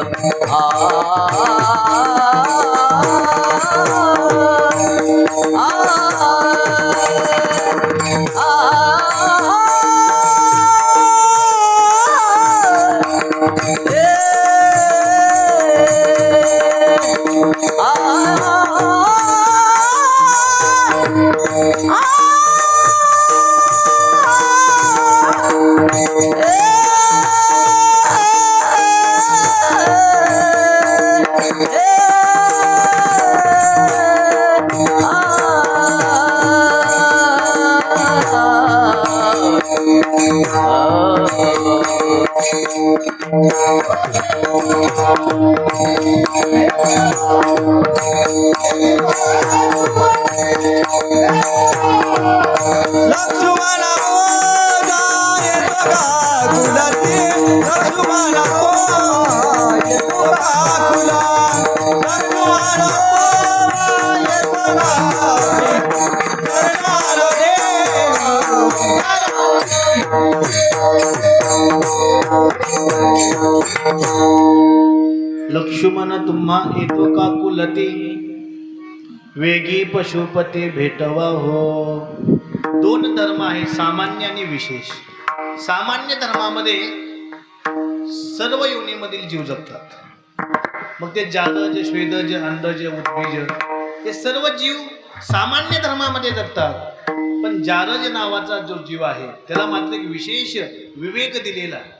लक्ष्मण बोधा येतो काकुलती लक्ष्मण बोधा येतो काकुला लक्ष्मण बोधा येतो काकुली करणार लक्ष्मण तुम्हा येतो का कुलती वेगी पशुपती भेटवा हो. दोन धर्म आहे, सामान्य आणि विशेष. सामान्य धर्मामध्ये सर्व योनीमधील जीव जगतात. मग ते जादज, श्वेदज, अंडज, उद्भिज हे सर्व जीव सामान्य धर्मामध्ये जगतात. पण जारज नावाचा जो जीव आहे त्याला मात्र एक विशेष विवेक दिलेला आहे.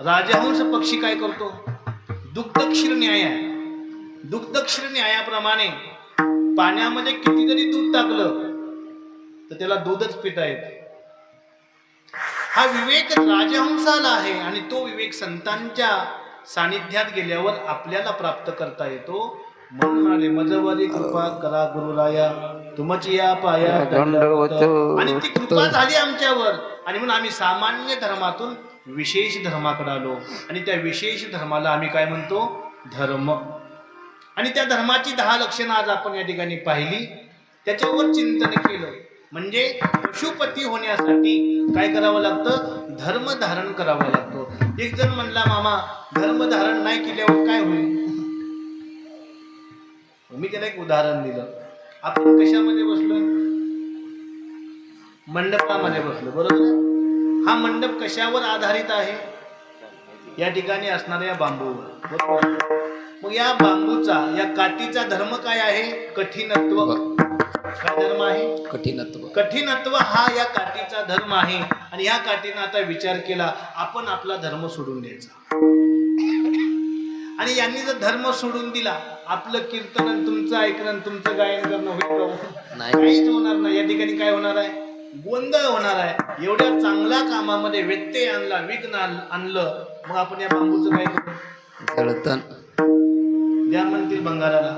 राजहंस पक्षी काय करतो? दुग्धक्षीर न्याय आहे. दुग्धक्षीर न्यायाप्रमाणे पाण्यामध्ये किती जरी दूध टाकलं तर त्याला दूधच पिता येते. हा विवेक राजहंसाला आहे आणि तो विवेक संतांच्या सानिध्यात गेल्यावर आपल्याला प्राप्त करता येतो. म्हणून आले मजवरी कृपा करा गुरुराया तुमची या पाया दंडवत. आणि ती कृपा झाली आमच्यावर आणि म्हणून आम्ही सामान्य धर्मातून विशेष धर्माकडे आलो. आणि त्या विशेष धर्माला आम्ही काय म्हणतो? धर्म. आणि त्या धर्माची 10 लक्षणं आज आपण या ठिकाणी पाहिली, त्याच्यावर चिंतन केलं. म्हणजे पशुपती होण्यासाठी काय करावं लागतं? धर्म धारण करावा लागतो. एक जण म्हणला, मामा धर्म धारण नाही केल्यावर काय होईल? मी त्याला एक उदाहरण दिलं. आपण कशामध्ये बसलोय? मंडपामध्ये बसलो, बरोबर. हा मंडप कशावर आधारित आहे? या ठिकाणी असणाऱ्या बांबूवर, बरोबर. मग या बांबूचा, या काठीचा धर्म काय आहे? कठीणत्व. काय धर्म आहे? कठीणत्व. कठीणत्व हा या काठीचा धर्म आहे. आणि या काठीनं आता विचार केला, आपण आपला धर्म सोडून द्यायचा. आणि यांनी जर धर्म सोडून दिला, आपलं कीर्तन, तुमचं ऐकणं, तुमचं गायन करणं होईल का? काहीच होणार नाही. या ठिकाणी काय होणार आहे? गोंधळ होणार आहे. एवढ्या चांगल्या कामामध्ये व्यत्यय आणला, विघ्न आणलं, मग आपण या बांबूचं काय करू? जळतन द्या म्हणतील भंगाराला.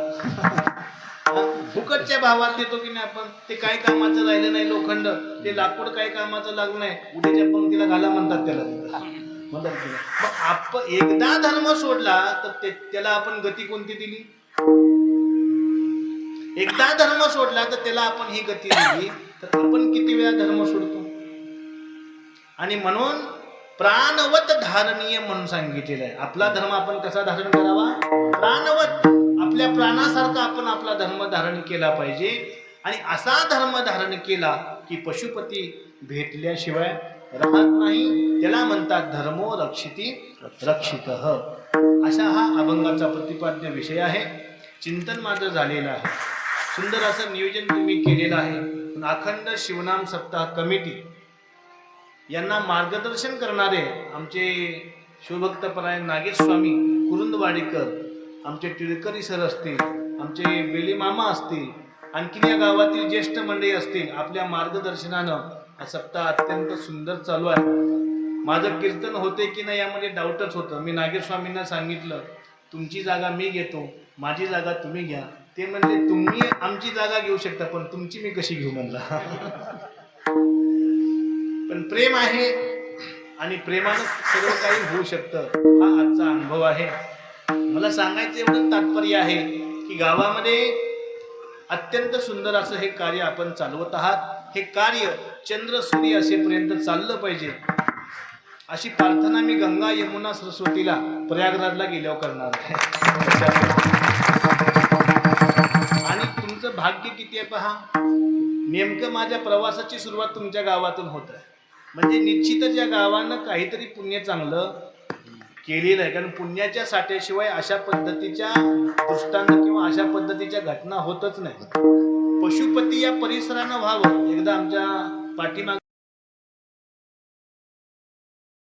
फुकटच्या भावात देतो की नाही आपण? ते काय कामाचं राहिलं नाही लोखंड, ते लाकूड काय कामाचं लागलं नाही, उद्याच्या पंक्तीला घाला म्हणतात त्याला. म्हणतात की नाही? मग आपण एकदा धर्म सोडला तर त्याला आपण गती कोणती दिली? एकदा धर्म सोडला तर त्याला आपण ही गती दिली. तर आपण किती वेळा धर्म सोडतो? आणि म्हणून प्राणवत धारणीय म्हणून सांगितलेलं आहे. आपला धर्म आपण कसा धारण करावा? प्राणवत. आपल्या प्राणासारखा आपण आपला धर्म धारण केला पाहिजे. आणि असा धर्म धारण केला की पशुपती भेटल्याशिवाय राहत नाही. त्याला म्हणतात धर्मो रक्षिती रक्षितः. असा हा अभंगाचा प्रतिपाद्य विषय आहे. चिंतन माझं झालेलं आहे. सुंदर असं नियोजन तुम्ही केलेलं आहे. अखंड शिवनाम सप्ताह कमिटी यांना मार्गदर्शन करणारे आमचे शिवभक्तपरायण नागेश स्वामी कुरुंदवाडीकर, आमचे टिळकरी सर असतील, आमचे बेली मामा असतील, आणखीन या गावातील ज्येष्ठ मंडळी असतील, आपल्या मार्गदर्शनानं हा सप्ताह अत्यंत सुंदर चालू आहे. माझं कीर्तन होते की नाही यामध्ये डाऊटच होतं. मी नागेश स्वामींना सांगितलं, तुमची जागा मी घेतो, माझी जागा तुम्ही घ्या. ते म्हणले, तुम्ही आमची जागा घेऊ शकता पण तुमची मी कशी घेऊ म्हणला. पण प्रेम आहे आणि प्रेमानं सर्व काही होऊ शकतं. हा आजचा अनुभव आहे. मला सांगायचं एवढं तात्पर्य आहे की गावामध्ये अत्यंत सुंदर असं हे कार्य आपण चालवत आहात. हे कार्य चंद्र सूर्य असेपर्यंत चाललं पाहिजे अशी प्रार्थना मी गंगा यमुना सरस्वतीला प्रयागराजला गेल्यावर करणार आहे. आणि तुमचं भाग्य किती आहे पहा. नेमकं माझ्या प्रवासाची सुरुवात तुमच्या गावातून होत आहे. म्हणजे निश्चितच या गावानं काहीतरी पुण्य चांगलं केलेलं आहे. कारण पुण्याच्या साठ्याशिवाय अशा पद्धतीच्या दृष्टांत किंवा अशा पद्धतीच्या घटना होतच नाही. पशुपती या परिसरानं व्हावं. एकदा आमच्या पाठीमाग